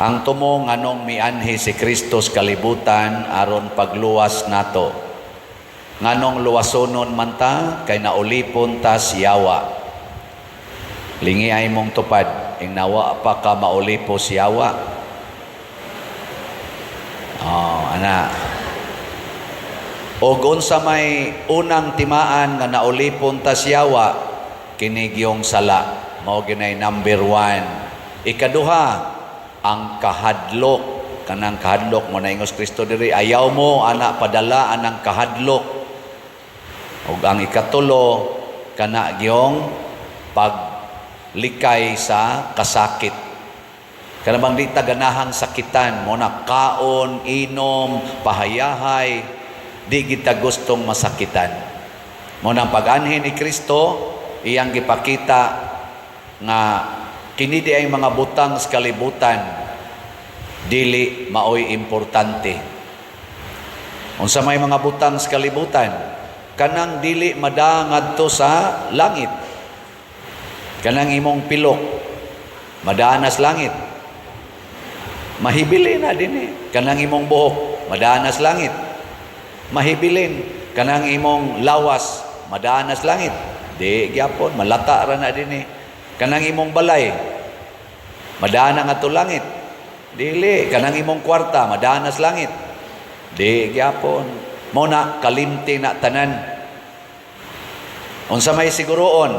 Ang tumong anong mianhi si Kristo sa kalibutan aron pagluwas nato. Nganong luwasonon man ta kay naulipon ta siyawa. Lingi ay mong tupad, ing nawa pa ka maulipo siyawa. Ana. Og unsa may unang timaan nga naulipon ta siyawa, kinig yung sala. Mao ginay number 1. Ikaduha, ang kahadlok. Kanang kahadlok mo na ingos Kristo diri, ayaw mo ana padala anang kahadlok. Ug ang ikatulo, kana gyong paglikay sa kasakit. Kana bang di ta ganahang sakitan mo na kaon, inom, pahayahay, di kita gustong masakitan. Mo nang pag-anhin ni Kristo, iyang gipakita nga kini di ay mga butang sa kalibutan, dili maoy importante. Unsa may mga butang sa kalibutan, kanang dili madangad to sa langit. Kanang imong pilok, madanas langit. Mahibilin na din Kanang imong buhok, madanas langit. Mahibilin. Kanang imong lawas, madanas langit. Di gyapon, malata ra na din Kanang imong balay, madana nga to langit. Dili. Kanang imong kwarta, madanas langit. Di gyapon. Mo na kalimti na tanan. Unsa may siguroon,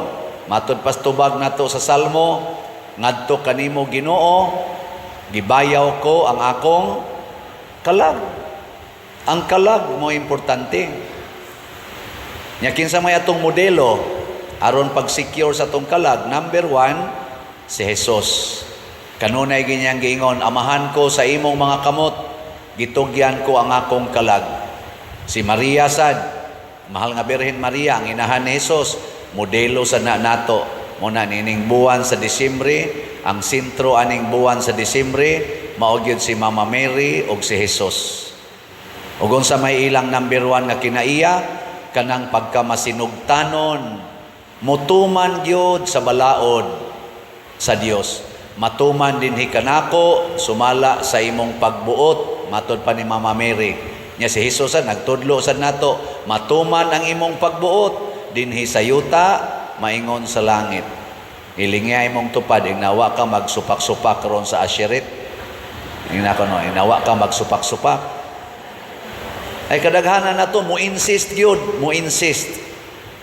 matud pas tubag nato sa Salmo, ngadto kanimo Ginoo, gibayaw ko ang akong kalag. Ang kalag mo importante. Nya kinsa may atong modelo aron pag-secure sa atong kalag, number 1, si Jesus. Kanunay ganyang giingon, amahan ko sa imong mga kamot, gitugyan ko ang akong kalag. Si Maria sad, mahal nga Birhen Maria, ang inahan ni Jesus, modelo sa nato. Muna nining buwan sa Disyembre, ang sentro aning buwan sa Disyembre, mao gyud si Mama Mary ug si Jesus. Ug unsa may ilang number 1 nga kinaiya, kanang pagkamasinugtanon, mutuman gyud sa balaod sa Dios. Matuman dinhi kanako, sumala sa imong pagbuot, matud pa ni Mama Mary. Nya si Jesus nagtudlo sad nato, matuman ang imong pagbuot dinhi sa yuta, maingon sa langit. Ilingay mong tupad, inawa ka magsupak-supak ron sa Asheret. Inawa ka magsupak-supak. Ay kadaghanan na to, mo insist yun, mo insist.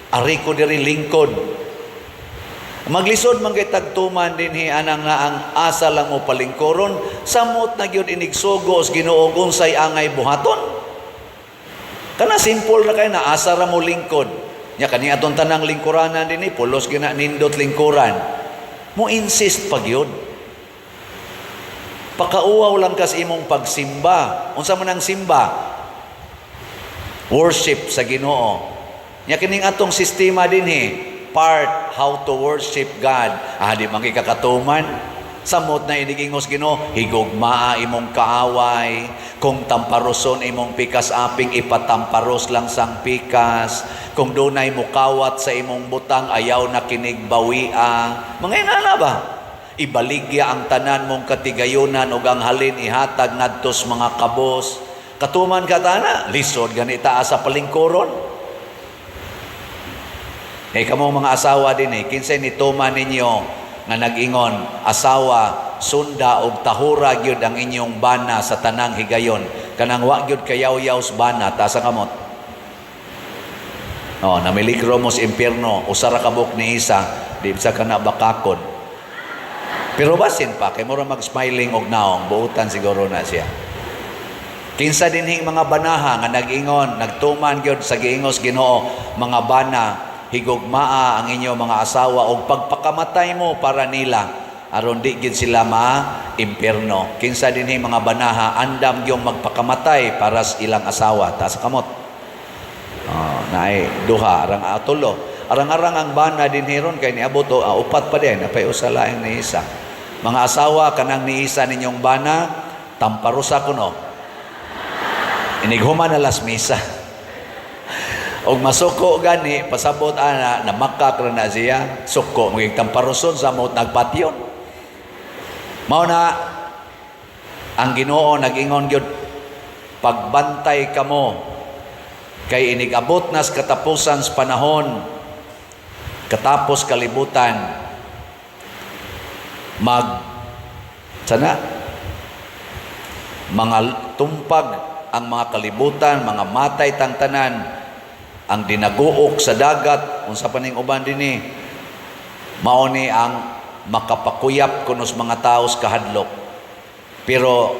Ari ko diri lingkod. Maglisod man kay tagtuman dinhi anang nga ang asa lang mo palingkoron, samot na gyud inigsugos Ginoo unsay angay buhaton. Kana simple na kay na asa ra mo lingkod. Nya kani aton tanang lingkuranan dinhi pulos gina nindot lingkuran. Mo insist pag yun. Pakauaw lang kas imong pagsimba. Unsa man ang simba? Worship sa Ginoo. Nya kining atong sistema dinhi, part how to worship God. Di man kay kakatuman. Samot na inigingos Ginoo, higugmaa imong kaaway. Kung tamparoson imong pikas aping, ipatamparos lang sang pikas. Kung dunay mukawat sa imong butang, ayaw na kinigbawia. Mga inana ba? Ibaligya ang tanan mong katigayunan ug ang halin ihatag ngadtos mga kabos. Katuman ka tana, lisod ganita sa palingkoron. Kamo mga asawa din kinsay nituman ninyo nga nag-ingon, asawa, sunda og tahura gyud ang inyong bana sa tanang higayon. Kanang wa gyud kayaw-yaw sa bana ta sa kamot. Namiligro mo sa impyerno, usara kabuk ni isa, di sa kana bakakon. Pero basin pa kay mura mag-smiling og naong, buutan siguro na siya. Kinsa dinhing mga banaha nga nag-ingon, nagtuman gyud sa giingos Ginoo, mga bana, higugmaa ang inyo mga asawa og pagpakamatay mo para nila aron di gid sila ma-impyerno. Kinsa dinhing mga banaha andam gyung magpakamatay para sa ilang asawa ta sa kamot. Naay duha arang atulo. Arang-arang ang bana dinhi ron kay niabot upat pa din apay usa laing ni isa. Mga asawa kanang ni isa ninyong bana, tamparusa kuno. Inighuman na las misa. Og masuko gani, pasabot ana, namakak na siya, suko, maging tamparuson sa mot nagpatyon. Mao na, Ang Ginoo nag-ingon gyud, pagbantay kamo kay inigabot nas katapusan sa panahon, katapos kalibutan, mga tumpag ang mga kalibutan, mga matay tang tanan, ang dinaguok sa dagat, unsa pa ning uban dinhi, mao ni ang makapakuyap kunos mga taos kahadlok. Pero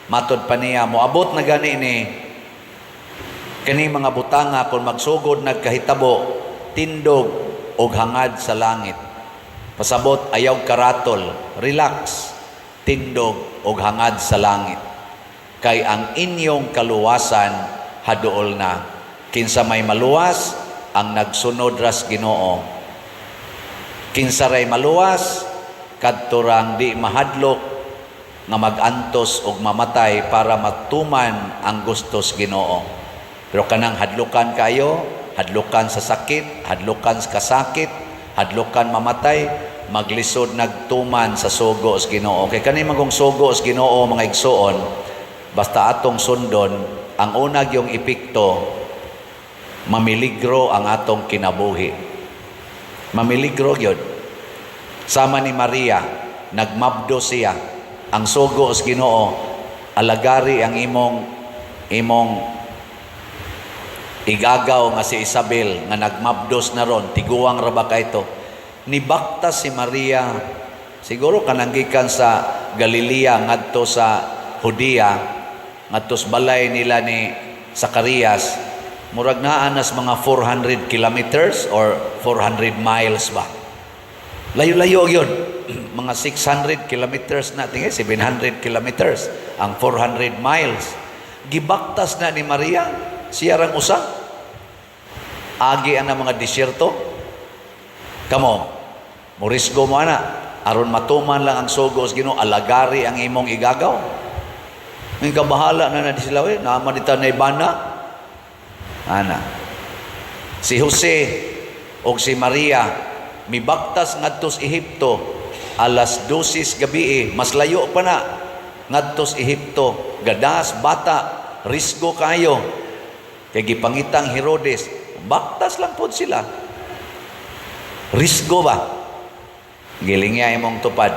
matod pa niya, moabot na gani ni kani mga butanga kung magsugod nagkahitabo, tindog og hangad sa langit. Pasabot ayaw karatol, relax, tindog og hangad sa langit. Kay ang inyong kaluwasan haduol na. Kinsa may maluwas ang nagsunod ras Ginoo. Kinsa ray maluwas kadturang di mahadlok nga magantos og mamatay para matuman ang gustos Ginoo. Pero kanang hadlukan kayo, hadlukan sa sakit, hadlukan sa kasakit, hadlukan mamatay, maglisod nagtuman sa sugo sa Ginoo. Kay kani magong sugo sa Ginoo mga igsoon, basta atong sundon, ang unag yung epekto, mamiligro ang atong kinabuhi. Mamiligro yun. Sama ni Maria, nagmabdo siya. Ang sugo sa Ginoo, alagari ang imong igagaw nga si Isabel nga nagmabdos na ron, tiguang ra ba kayto. Nibaktas si Maria, siguro kananggikan sa Galilea ngadto sa Judea, ngadto sa balay nila ni Zacarias, murag naa nas mga 400 kilometers or 400 miles ba. Layo-layo yun. Mga 600 kilometers na, tingin, 700 kilometers, ang 400 miles. Gibaktas na ni Maria, siya rang usa. Agi ang mga disyerto. Kamo, murisgo mo ana, aron matuman lang ang sugo sa Ginoo, alagari ang imong igagaw. May kabahala na di sila, naman dito na ibana. Ana. Si Jose o si Maria, mibaktas ngadto sa Ehipto, alas 12 gabi, mas layo pa na ngadto sa Ehipto, gadas bata, risgo kayo kay gipangitang Herodes, baktas lang pod sila, risgo ba giling niya imong tupad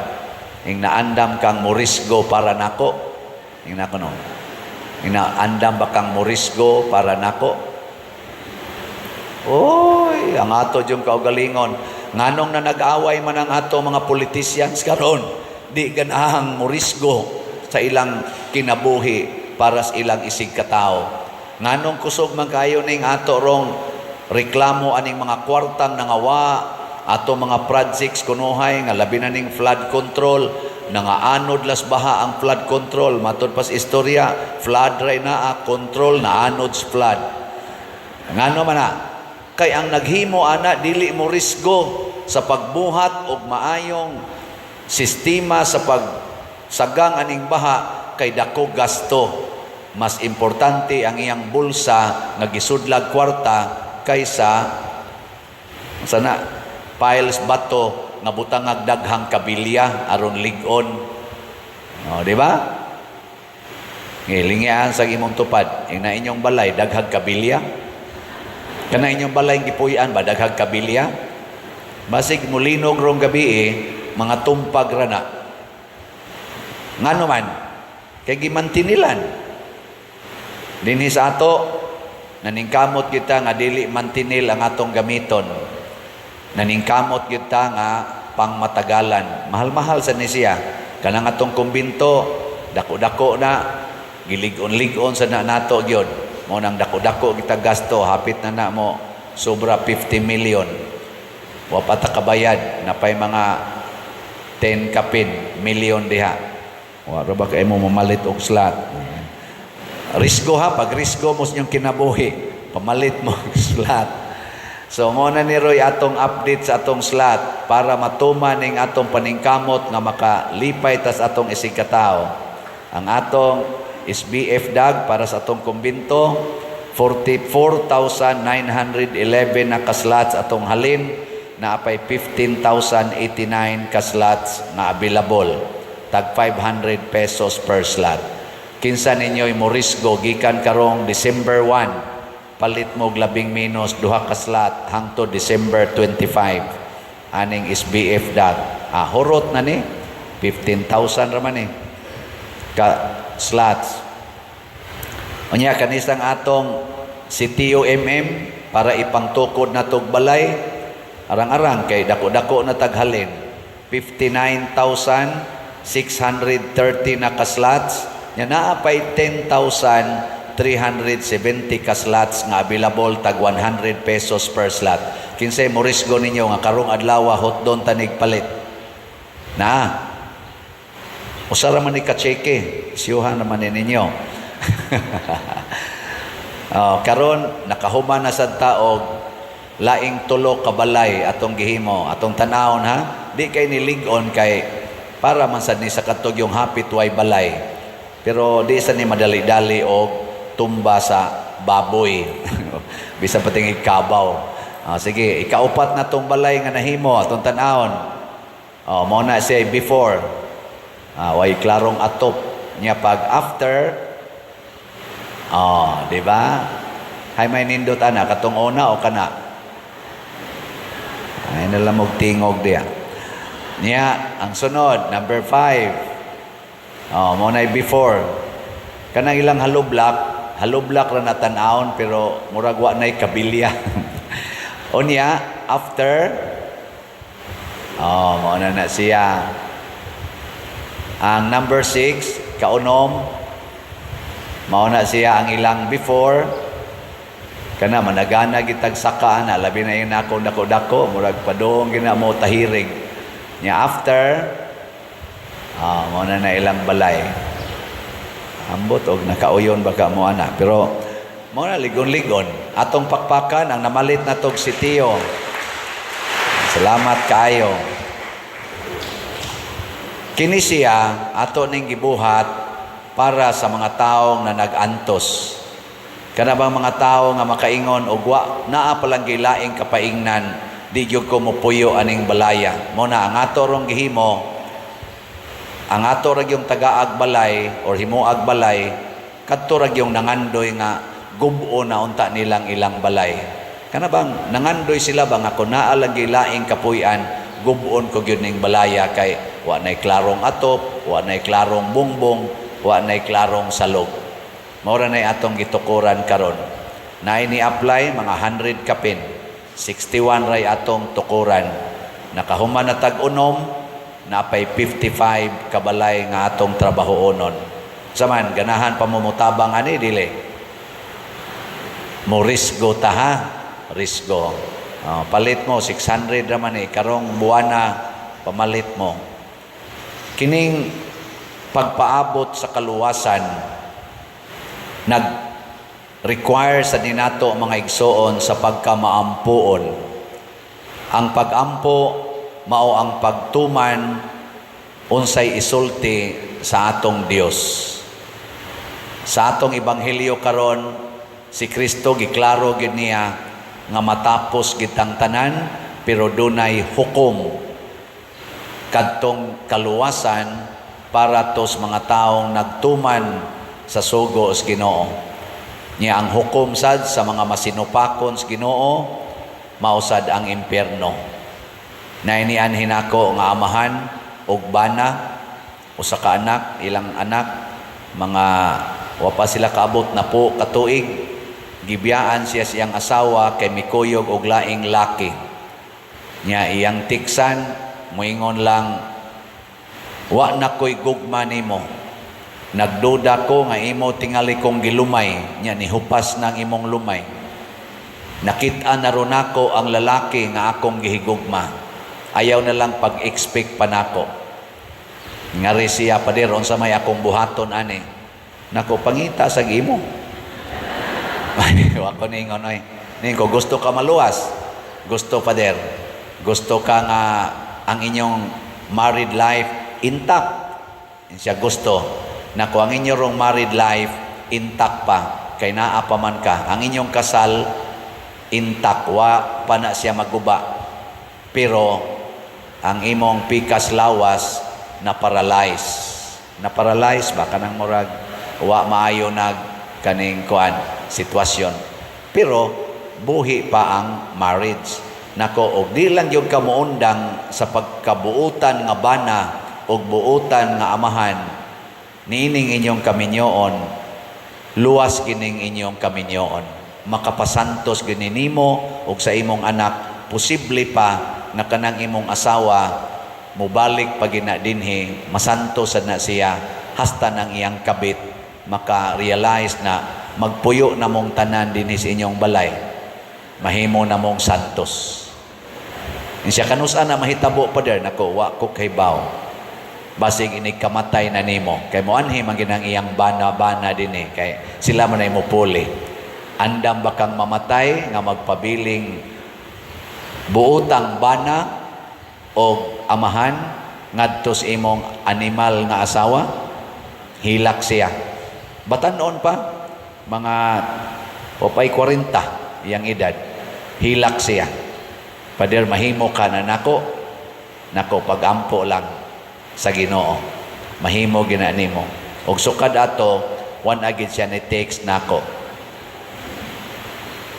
ing naandam kang morisgo para nako, ing nako no, ing naandam ba kang morisgo para nako. Oy, ang ato yung kaugalingon, nganong na nag-away man ang ato mga politicians karon, di ganahang morisgo sa ilang kinabuhi para sa ilang isig katao. Nganong kusog man kayo ning ato rong reklamo aning mga kwartang nangawa, ato mga projects kunuhay nga labi na ning flood control, nangaanod las baha ang flood control, matod pas istorya, flood ray na control na anod sa flood. Ngano man na, kay ang naghimo ana dili mo risgo sa pagbuhat og maayong sistema sa pagsagang aning baha, kay dako gasto. Mas importante ang iyang bulsa nga gisudlag kwarta kaysa sana piles bato nga butangag daghang kabilya aron lig-on. No, di ba? Ngilingyan sa imong tupad, ing na inyong balay daghang kabilya. Kana inyong balay gipuy-an ba daghang kabilya? Basig mulinog rong gabi mga tumpag ra na. Ngano man kay gimantinilan. Dinhi sa ato naningkamot kita nga dili mantinil ang atong gamiton. Naningkamot kita nga pangmatagalan. Mahal-mahal sa ni siya. Kanang atong kumbinto, dako-dako na, gilig-on-lig-on sa nato gyud. Mo nang dako-dako kita gasto, hapit na mo sobra 50 million. Wa pa ta kabayad, napay mga 10 kapin million diha. Wa ra ba kay mo mamalit og slot. Risgo ha, pag risgo mo sa inyong kinabuhi, pamalit mo og slot. So mo na ni Roy atong update sa atong slot para matuman ning atong paningkamot nga makalipay tas atong isig katao. Ang atong SBF DAG para sa atong kumbinto 44,911 na ka-slots atong halin, na apay 15,089 ka-slots na available. tag 500 pesos per slot. Kinsa ninyo'y morisgo gikan karong December 1, palit mo labing minus duha ka slot hangtod December 25. Aning SBF dat. Hurot na ni 15,000 raman ni ka slots. Unya kanisang atong si TOMM para ipangtukod na tog balay, arang-arang kay dako-dako na taghalin. 59,630 na ka slots. Nya naa pay 10,370 ka slots nga available tag 100 pesos per slot. Kinsay morisgo ninyo nga karong adlaw hotdon tanig palit. Na. Usara man ni ka cheque, siyuhan naman ninyo. Karon nakahuman na sad taog laing tulo ka balay atong gihimo, atong tanawon ha. Di kay nilig-on kay para man sad ni sa katog yung hapit way balay. Pero di sa ni madali-dali og tumba sa baboy. Bisa pating ikabaw. Sige, ikaupat na tong balay nga nahimo atong tan-awon. Mao na siya before. Way klarong atop nya pag after. Di ba? Hay may nindot ana katong una o kana. Ay nalang mo tingog diya. Nya ang sunod number 5. Mo na before. Kanang ilang halublock ra na tan-awon pero murag wa nay kabilya. Unya after mo na siya. Ang number 6 kaunom mao na siya ang ilang before. Kana managana gitag saka na labi na yung nako dako murag padong gina mo tahirig. Nya after mao na ilang balay. Ambot og nakauyon baka mo ana pero mao na ligon-ligon atong pakpakan ang namalit na tog si Tio. Salamat kaayo. Kini siya ato ning gibuhat para sa mga taong na nag-antos. Kana bang mga tao nga makaingon og wa naa palang gilaing kapaingnan di gyud ko mopuyo aning balaya. Mo na ang ato rong gihimo, ang ato ra gyung tagaag balay or himuag balay kadto ra gyung nangandoy nga gub-o na unta nilang ilang balay. Kana bang nangandoy sila ba nga kun naa lang gilaing kapuy-an gub-on ko gyud ning balaya kay wa nay klarong atop, wa nay klarong bungbong, wa nay klarong salog. Maura na atong gitukuran karon. Na ini-apply mga 100 kapin. 61 ray atong tukuran. Nakahuman na tag-unom, napay 55 kabalay nga atong trabahoonon. Saman, ganahan pamumutabang ani dili. Mo risgo ta ha. Risgo. Palit mo, 600 raman karong buwana, pamalit mo. Kining pagpaabot sa kaluwasan, nag-require sa dinato mga igsoon sa pagkamaampuon. Ang pag-ampo mao ang pagtuman unsay isulti sa atong Dios. Sa atong ebanghelyo karon si Kristo giklaro gid niya nga matapos gitang tanan pero dunay hukom kadtong kaluwasan para tos mga taong nagtuman sa sugo sa Ginoo. Niya ang hukom sad sa mga masinupakon sa Ginoo mausad ang impyerno. Nainian hinako nga amahan og bana usa ka anak, ilang anak, mga wa pa sila kaabot na po katuig, gibiyaan siya siyang asawa kay mikuyog og laing laki. Nya iyang tiksan moingon lang, wa na koy gugma nimo. Nagduda ko nga imo tingali kong gilumay, nya nihupas ng imong lumay. Nakita na ron ako ang lalaki nga akong gihigugma. Ayaw na lang pag-expect pa nako. Ngari siya pader unsa may akong buhaton ani. Nako pangita sa gimo. Wa ko ningon oy. Ningo gusto ka maluwas. Gusto pader. Gusto ka nga ang inyong married life intact. Siya gusto. Nako ang inyong married life intact pa. Kay naa pa man ka. Ang inyong kasal intact. Wa pa na siya maguba. Pero ang imong pikas lawas na-paralyze ba kanang murag wa maayo nag kaning kuan sitwasyon, pero buhi pa ang marriage. Nako, og di lang yung kamuundang sa pagkabuutan nga bana og buutan nga amahan, niining inyong kaminyoon, luwas gining inyong kaminyoon, makapasantos gininimo og sa imong anak, posible pa na kanang imong asawa mubalik pag dinhi, masantos na siya, hasta ng iyang kabit maka-realize na magpuyo na mong tanan dinhi sa inyong balay, mahimo na mong santos. Siya kanusa na mahitabo pa der, nako, wa ko kay baw. Basig inig kamatay na nimo. Kay mo anhi man ginang iyang bana-bana dinhi, kay sila man ay mo puli. Andam bakang mamatay nga magpabiling buotang bana o amahan ngadto sa imong animal nga asawa, hilak siya. Batan-on pa, mga popay 40 iyang edad, hilak siya. Pader, mahimo ka na nako, pagampo lang sa Ginoo. Mahimo ginani mo. Og sukad ato, one agad siya ni text nako.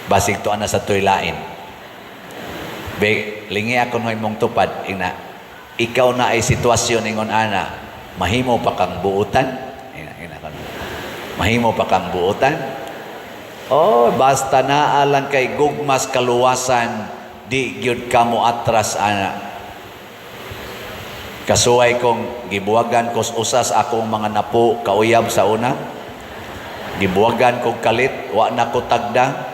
Basig to ana sa tuylain. Lingi ako ng imong tupad, ina. Ikaw na ay sitwasyon ingon ana, mahimo pa kang buutan. Mahimo pa kang buutan. Oh, basta naa lang kay gugmas kaluwasan, di gyud kamo atras ana. Kasuway kong gibuwagan kos usas akong mga napo kauyab sa una. Gibuwagan kong kalit, wa na ko tagda.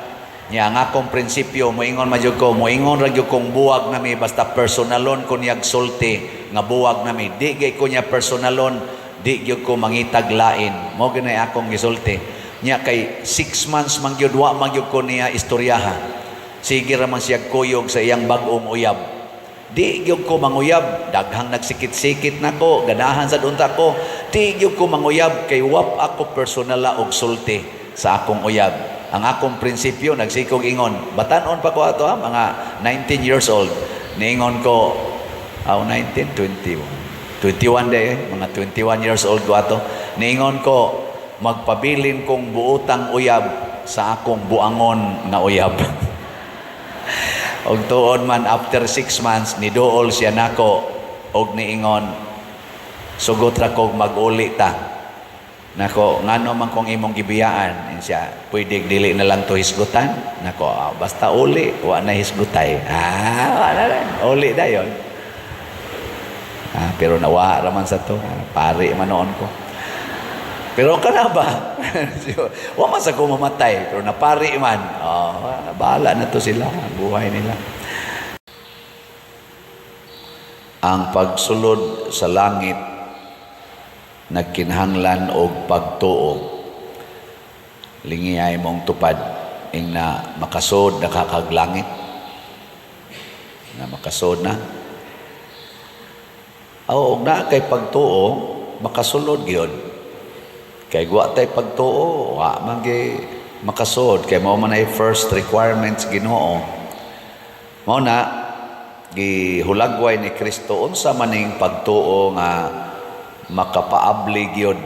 Nya ang akong prinsipyo, moingon madyog ko, moingon ragyog kong buwag nami, basta personalon ko niyag sulti nga buwag nami. Di gay ko niya personalon, di gyud ko mangitag lain. Mo ginay akong gisulti. Nya kay 6 months man gyud wa man gyud ko niya istoryaha. Sige raman siya kuyog sa iyang bagong uyab. Di gyud ko manguyab, daghang nagsikit-sikit nako, ganahan sa unta ko. Di gyud ko manguyab kay wap ako personala og sulti sa akong uyab. Ang akong prinsipyo nagsikog ingon. Batanon pa ko ato mga 19 years old. Niingon ko 19, 21. 21 day, mga 21 years old ko ato. Niingon ko, magpabilin kong buutang uyab sa akong buangon nga uyab. Og tuon man after 6 months niduol siya nako og niingon, sugot ra kog mag-uli ta. Nako, ngano man kong imong gibiyaan siya, pwede dili na lang to hisgutan. Nako, basta uli, wa na hisgutay. Wala na, uli dayon. Pero nawa raman sa to, pari man noon ko. Pero kana ba? Wa man sa ko mamatay, pero napari man. Bahala na to sila, buhay nila. Ang pagsulod sa langit nagkinahanglan og pagtuo. Lingiyay mong tupad ing na makasod nakakalangit. Na makasod na. Og na kay pagtuo, makasulod gyud. Kay wa tay pagtuo, wa man gyud makasod. Kay mao man ay first requirements Ginoo. Mao na gihulagway ni Kristo unsa maning pagtuo nga makapaabli gyud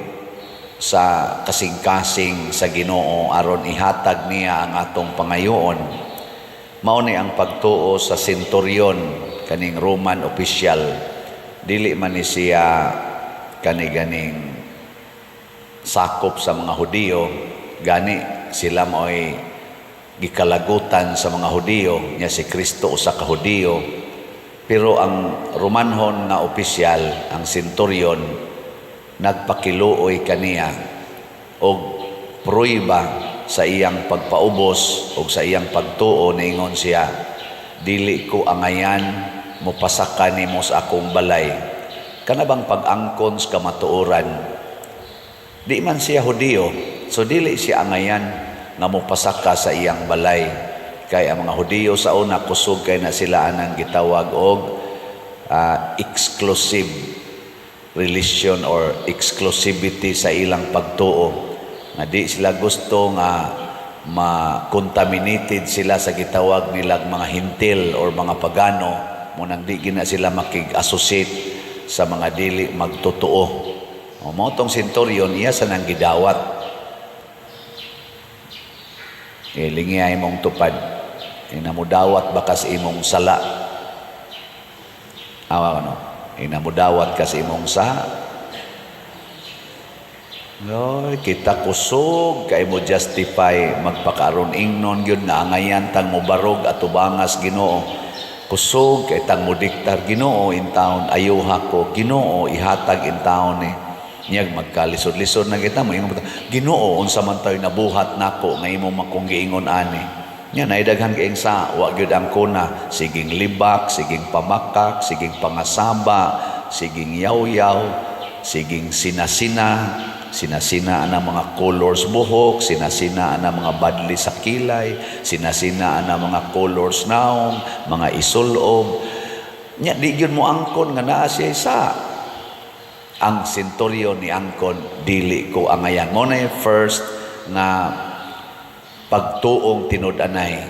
sa kasing-kasing sa Ginoo aron ihatag niya ang atong pangayoon. Mao ni ang pagtuo sa senturyon kaning Roman official. Dili man ni siya ganing sakop sa mga Hudiyo, gani sila mo'y gikalagutan sa mga Hudiyo, nya si Kristo usa ka Hudiyo. Pero ang Romanhon nga opisyal, ang senturyon, nagpakiluoy kaniya og pruiba sa iyang pagpaubos o sa iyang pagtuo. Niingon siya, dili ko angayan mopasaka nimo sa akong balay. Kanabang pag-angkon sa kamatuoran. Di man siya Hudiyo, so dili siya angayan nga mopasaka sa iyang balay. Kay ang mga Hudiyo sa una kusog kay na sila anang gitawag og exclusive religion or exclusivity sa ilang pagtuo. Nga di sila gusto nga ma-contaminated sila sa gitawag nilang mga hintil or mga pagano, munang di gina sila makig-associate sa mga dili magtotoo. O mo tong senturyon iya sa nang gidawat. Ilingi ay mong tupad. Inamudawat bakas imong sala. Awa no. Inamudawat kasi imong sa. No, kita kusog kay mo justify magpakaron ingnon gyud nga angayan tang mo barog at tubangas Ginoo. Kusog kay tang mo diktar Ginoo in taon ayuha ko Ginoo ihatag in taon ni. Niyag magkalisod-lisod na kita mo ingon Ginoo unsa man tayo nabuhat nako nga imo makong giingon ani. Nya naidaghan kay sa wa gyud ang kuna siging libak, siging pamakak, siging pangasaba, siging yaw-yaw, siging sinasina ang mga colors buhok, sinasina ang mga badli sa kilay, sinasina ang mga colors naong, mga isulob. Nya di gyud mo angkon nga naa siya isa. Ang senturyon ni angkon dili ko angayan. Mo na first nga pagtuong tinud-anay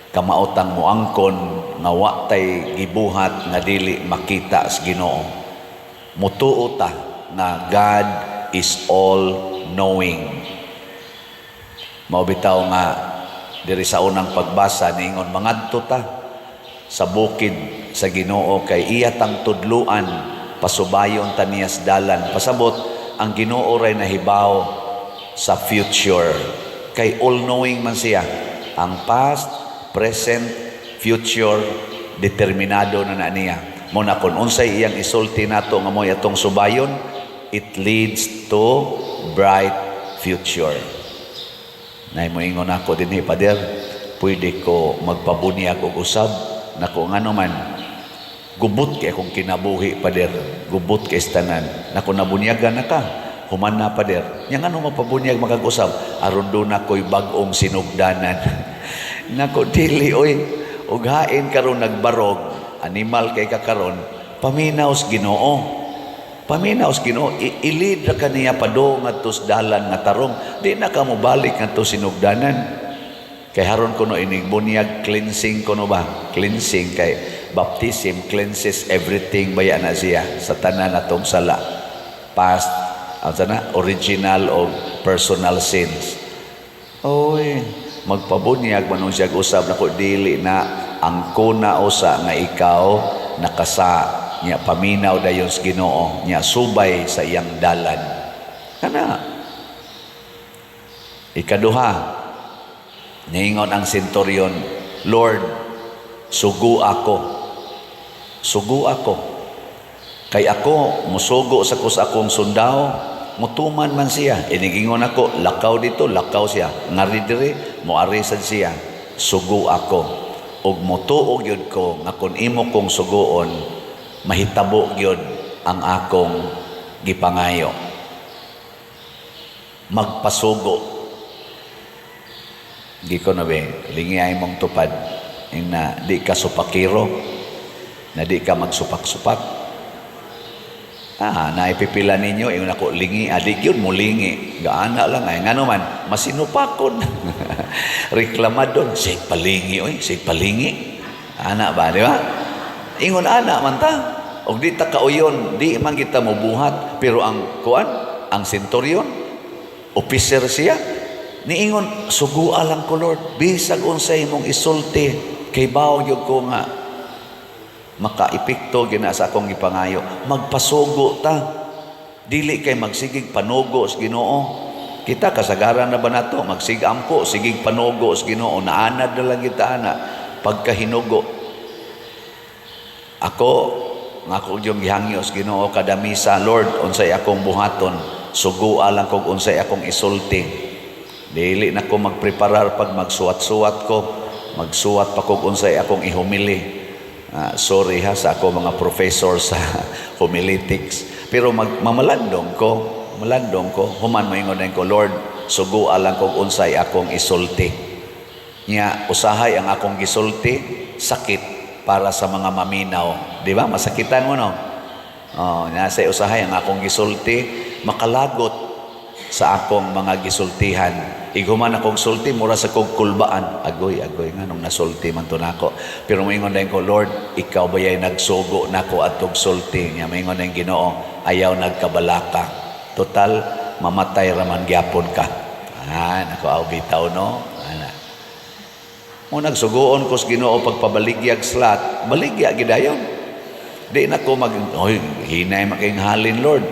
kamautang mo angkon nga wa tay gibuhat nga dili makita sa Ginoo. Mutuo ta nga God is all knowing. Mao bitaw nga diri sa unang pagbasa niingon mangadto ta sa bukid sa Ginoo kay iya tang tudluan pasubayon ta niyas dalan pasabot ang Ginoo ray nahibaw sa future kay all knowing man siya ang past, present, future determinado na niya. Mo na kun unsay iyang isulti nato nga moy atong subayon, it leads to bright future. Nay mo ingon ako dinhi pader, pwede ko magpabunyag og usab nako ngano man gubot kay akong kinabuhi pader, gubot kay tanan nako nabunyagan na ka human na pader nya ngano mapabunyag magag-usab aron do na koy bag-ong sinugdanan. Nako dili oy ug hain karon nagbarog animal kay kakaron paminaos Ginoo, paminaos Ginoo ilid ra kaniya padong ngadto sa dalan nga tarong di na ka mo balik ngadto sinugdanan. Kay haron kuno inig bunyag cleansing kuno ba? Cleansing kay baptism cleanses everything baya na siya sa tanan atong sala. Past, original o personal sins. Oy, magpabunyag manung siya usab nako dili na ang kuna usa nga ikaw nakasa nya paminaw dayon sa Ginoo nya subay sa iyang dalan. Kana. Ikaduha, niingon ang senturyon, Lord, sugo ako. Sugo ako. Kay ako, musugo sa akong sundao, mutuman man siya. Inigingon ako, lakaw dito, lakaw siya. Ngari diri, muarisan siya. Sugo ako. Ug mutuog yun ko, nga kung imo kong sugoon, mahitabo yun ang akong gipangayo. Magpasugo. Di ko na lingay mong tupad na di ka supakiro, na di ka magsupak-supak. Naipipila ninyo, yung ako lingi, adik yun, mulingi. Gaana lang ay, nga naman, masinupakon. Reklamador, say palingi, say palingi. Ana ba, di ba? Ingon ana man ta. O di ta kauyon, di man kita mubuhat, pero ang kuan, ang senturyon, officer siya, niingon, sugua lang ko Lord, bisag unsay mong isulti, kay bawo gyud ko nga makaipikto gina sa akong gipangayo. Magpasugo ta. Dili kay magsigig panugo sa Ginoo. Kita kasagaran na ba nato magsigampo, sigig panugo sa Ginoo, naanad na lang kita ana pagkahinugo. Ako yung gihangyo sa Ginoo kada misa, Lord, unsay akong buhaton, sugua lang kog unsay akong isulti. Dili na ko magpreparar pag magsuwat-suwat ko, magsuwat pa kog unsay akong ihumili. Sorry ha sa ako mga professor sa homiletics, pero mamalandong ko, human moingon ko, Lord, sugua lang kog unsay akong isulti. Nya usahay ang akong gisulti, sakit para sa mga maminaw, di ba? Masakitan mo no? Nya say usahay ang akong gisulti, makalagot sa akong mga gisultihan. Iguman akong sulti, mura sa kong kulbaan. Agoy, nga nung nasulti man to nako. Pero maingon din ko, Lord, ikaw ba yung nagsugo nako atong sulti? Nga maingon din Ginoo, ayaw nagkabalaka. Total, mamatay raman gyapon ka. Nako, aw bitaw no? Kung nagsugoon ko sa Ginoo pagpabaligyag slat, baligya gidayon. Di na ko hinay making halin, Lord.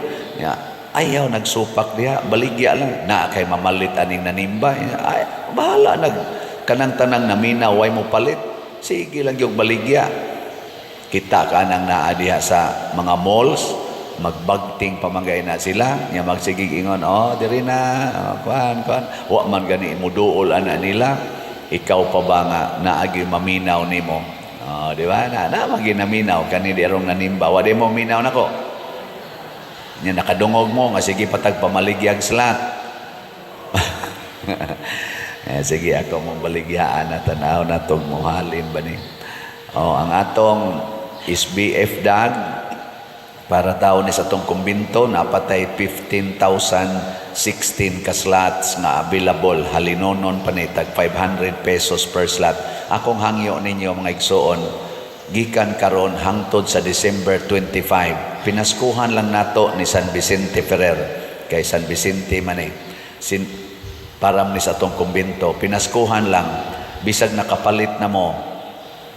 Ayaw nagsupak diha, baligya lang. Na kay mamalit aning nanimba. Ay, bahala kanang tanang namina, way mo palit. Sige lang yung baligya. Kita ka nang naa diha sa mga malls, magbagting pamangay na sila, nya magsigig ingon, diri na, kuan. Wa man gani muduol ana nila. Ikaw pa ba nga naagi maminaw nimo? Di ba? Na magi naminaw kani di arong nanimba. Wa di mo minaw nako. Nya nakadungog mo nga sige patag pamaligyag slat. Sige ako mong baligyaan na tanaw na tong muhalin ba ni. Ang atong SBF dag para taon ni sa atong kumbinto napatay 15,016 ka slots nga available. Halinonon pa ni tag 500 pesos per slot. Akong hangyo ninyo mga igsoon, gikan karon hangtod sa December 25, pinaskuhan lang nato ni San Vicente Ferrer. Kay San Vicente man param ni sa atong kumbinto, pinaskuhan lang, bisag nakapalit na mo,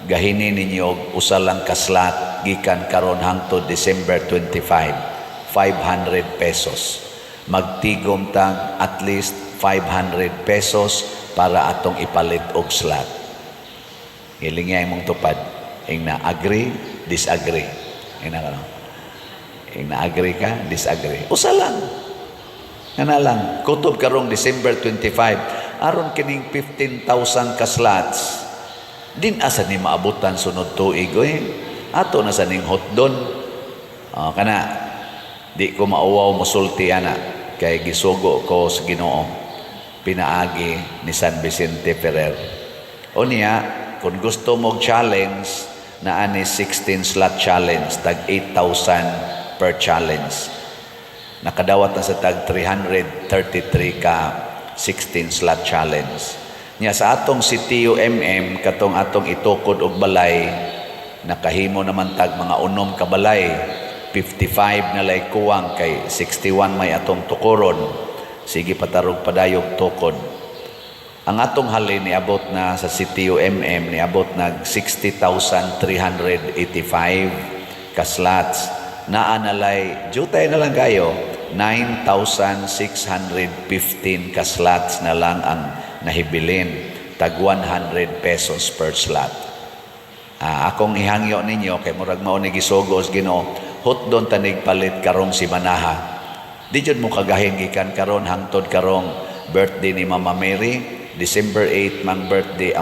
gahini ninyo usa lang ka slot gikan karon hangtod December 25, 500 pesos. Magtigom tag at least 500 pesos para atong ipalit og slot. Hilingay mong tupad. Ing na-agree, disagree. Ing na-agree ka, disagree. Usa lang. Nga lang. Kutob karong December 25. Aron kining 15,000 ka slots. Din asa ni maabutan sunod tuig. Ato na sa ning hotdon. Kana, di ko mauwaw musulti ana. Kay gisugo ko sa Ginoo. Pinaagi ni San Vicente Ferrer. O niya, kung gusto mong challenge, na ani 16 slot challenge, tag 8,000 per challenge. Nakadawat na sa tag 333 ka 16 slot challenge. Nya sa atong sitio katong atong itukod og balay, nakahimo naman tag mga unom ka balay, 55 na lay kuwang kay 61 may atong tukuron. Sige patarog padayog tukod. Ang atong halin niabot na sa sitio niabot nag 60,385 ka slots. Naanalay, jutay na lang kayo, 9,615 ka slots na lang ang nahibilin. Tag 100 pesos per slot. Akong ihangyo ninyo, kay murag mao ni gisugos Ginoo, hotdon tanig palit karong si Manaha. Di jud mo kagahin gikan karon hangtod karong birthday ni Mama Mary. December 8 mang birthday,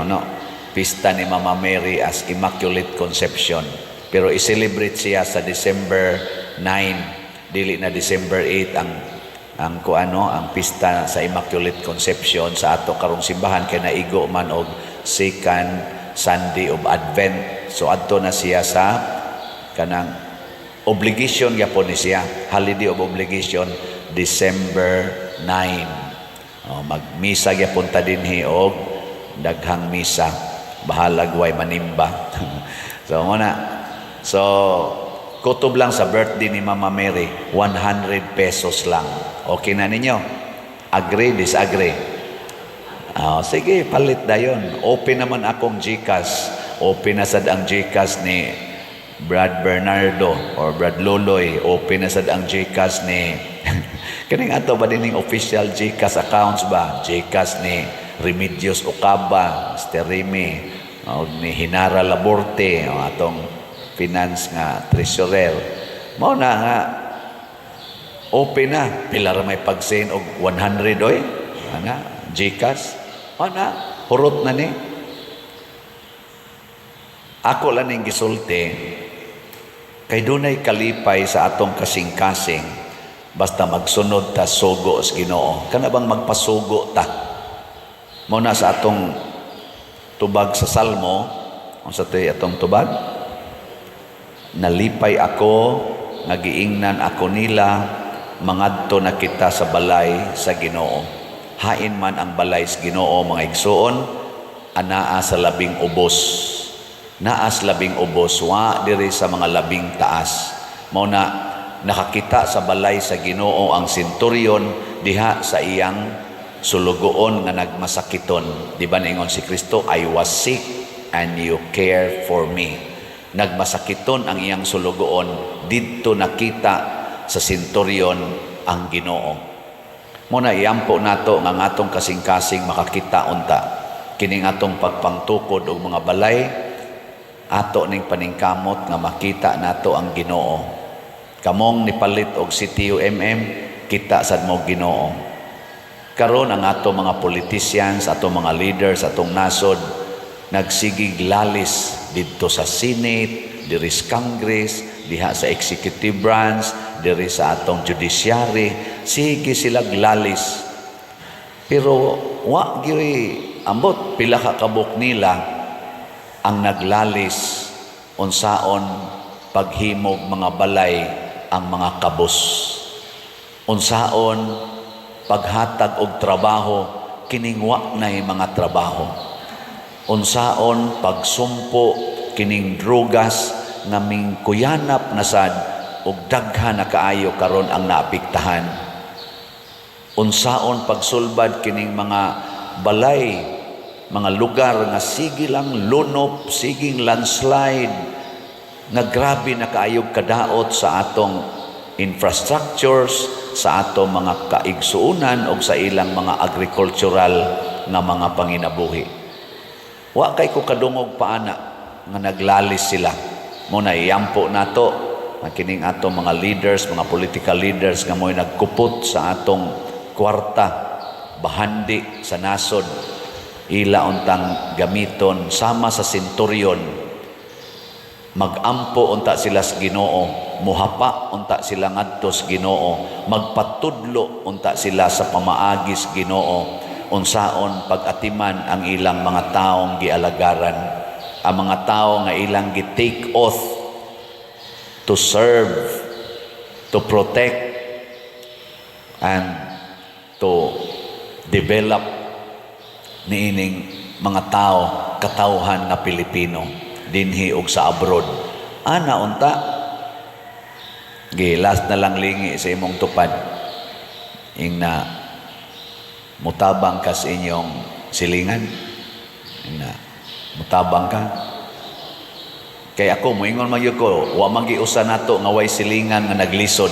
pista ni Mama Mary as Immaculate Conception. Pero i-celebrate siya sa December 9, dili na December 8 ang pista sa Immaculate Conception sa ato karong simbahan kay naigo man og second Sunday of Advent. So adto na siya sa kanang obligation gyapon ni siya, holiday of obligation, December 9. Magmisa gyapon ta dinhi og daghang misa, bahalag way manimba. So kutob lang sa birthday ni Mama Mary, 100 pesos lang. Okay na ninyo? Agree, disagree? Sige, palit dayon. Open naman akong GCash. Open na sad ang GCash ni Brad Bernardo or Brad Loloy. Open na sad ang GCash ni kaning ato ba dining official GCash accounts ba? GCash ni Remedios Ocaba, Mr. Remy, ni Hinara Laborte, atong finance nga treasurer. Mao na nga open na, pila ra may pag-send og 100 oy. GCash. Hurot na ni. Ako lang ning gisulti kay dunay kalipay sa atong kasing-kasing. Basta magsunod ta sugo sa Ginoo. Kana bang magpasugo ta? Muna sa atong tubag sa Salmo, sa atong tubag, nalipay ako, nagiingnan ako nila, mangadto na kita sa balay sa Ginoo. Hain man ang balay sa Ginoo, mga igsoon, anaa sa labing ubos. Naas labing ubos, wa diri sa mga labing taas. Mao na nakakita sa balay sa Ginoo ang senturyon diha sa iyang sulugoon nga nagmasakiton. Di ba ningon si Kristo, I was sick and you care for me. Nagmasakiton ang iyang sulugoon, didto nakita sa senturyon ang Ginoo. Muna iampo nato nga atong kasing-kasing makakita unta kining atong pagpangtukod og mga balay, ato ning paningkamot nga makita nato ang Ginoo. Kamong nipalit og CTUMM, kita sad mo Ginoo. Karon ang ato mga politicians, ato mga leaders, atong nasod nagsigig lalis didto sa Senate, diri sa Congress, diha sa executive branch, diri sa atong judiciary, sige sila glalis. Pero wa gyud ambot pila ka kabuk nila ang naglalis unsaon paghimog mga balay ang mga kabus. Unsaon paghatag og trabaho kining wa nay mga trabaho. Unsaon pagsumpo kining drugas nga mingkuyanap na sad og daghan na kaayo karon ang naapektahan. Unsaon pagsulbad kining mga balay, mga lugar nga sige lang lunop, siging landslide, nga grabe na kaayog kadaot sa atong infrastructures, sa atong mga kaigsuunan o sa ilang mga agricultural nga mga panginabuhi. Wa kay ko kadungog paana nga naglalis sila. Muna iyampo nato ang kining atong mga leaders, mga political leaders nga mo'y nagkupot sa atong kwarta, bahandi sa nasod, ila untang gamiton sama sa senturyon. Magampo unta sila sa Ginoo, muhapa unta sila ngadto sa Ginoo, magpatudlo unta sila sa pamaagis Ginoo, unsaon pag-atiman ang ilang mga taong gialagaran, ang mga tao nga ilang gi-take oath to serve, to protect, and to develop niining mga tao, katawhan na Pilipino dinhi og sa abroad. Ana unta gilas na lang lingi sa imong tupad ing na mutabang ka sa inyong silingan, ing na mutabang ka kay ako moingon magyud ko wa man giusa nato nga way silingan nga naglisod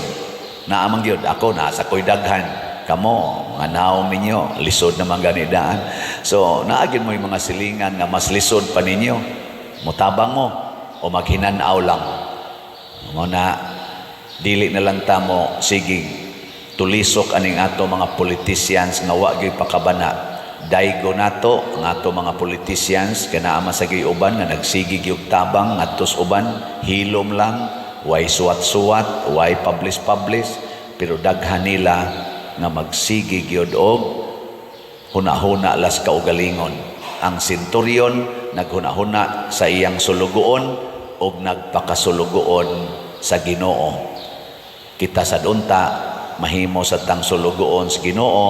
na amang gyud ako nasa koy daghan kamo nga naong ninyo lisod naman ganidaan. So naagin mo yung mga silingan nga mas lisod pa ninyo, mutabang mo o maghinanaw lang mo na dili na lang tamo sige tulisok aning ato mga politicians nga wa gyud pakabana. Daigo nato ang ato mga politicians kanaa sa uban nga nagsigig yung tabang ngadtos uban hilom lang, way suwat-suwat, way publish pero daghan nila nga magsigig yod og huna-huna las kaugalingon. Ang senturyon naghuna-huna sa iyang sulugoon og nagpakasulugoon sa Ginoo. Kita sa dunta mahimo sa tang sulugoon sa Ginoo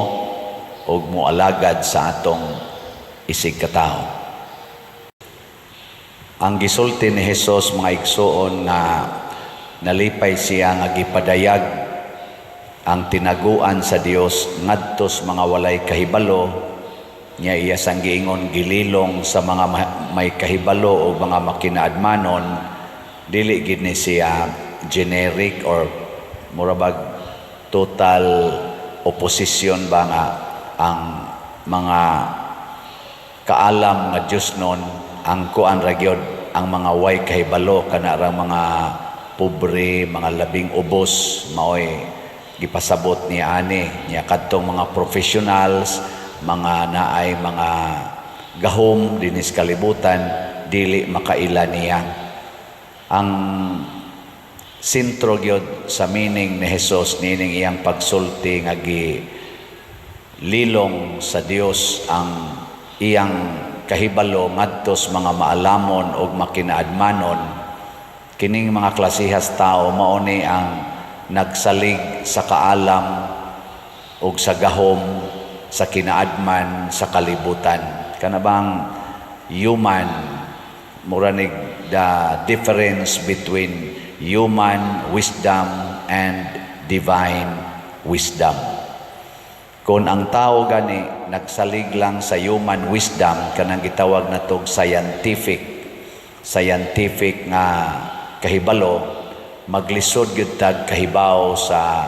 og moalagad sa atong isig katao. Ang gisulti ni Hesus mga igsoon na nalipay siya nga gipadayag ang tinaguan sa Dios ngadtos mga walay kahibalo, niya iya sang giingon gililong sa mga may kahibalo o mga makinaadmanon, dili gid ni siya generic or murabag total opposition ba nga ang mga kaalam nga Dios nun ang kuan ra gyud ang mga way kahibalo kanarang mga pobre, mga labing ubos maoy gipasabot ni ani niya kadtong mga professionals, mga naay mga gahom dinis kalibutan dili makaila niya. Ang sentro gyud sa meaning ni Hesus nining iyang pagsulti nga lilong sa Dios ang iyang kahibalo ngadtos mga maalamon og makinaadmanon. Kining mga klasihas tao mao ni ang nagsalig sa kaalam o sa gahom, sa kinaadman, sa kalibutan. Kanabang human, muranig the difference between human wisdom and divine wisdom. Kung ang tao gani nagsalig lang sa human wisdom, kanang gitawag na tog scientific nga kahibalo, maglisod gyud tag kahibaw sa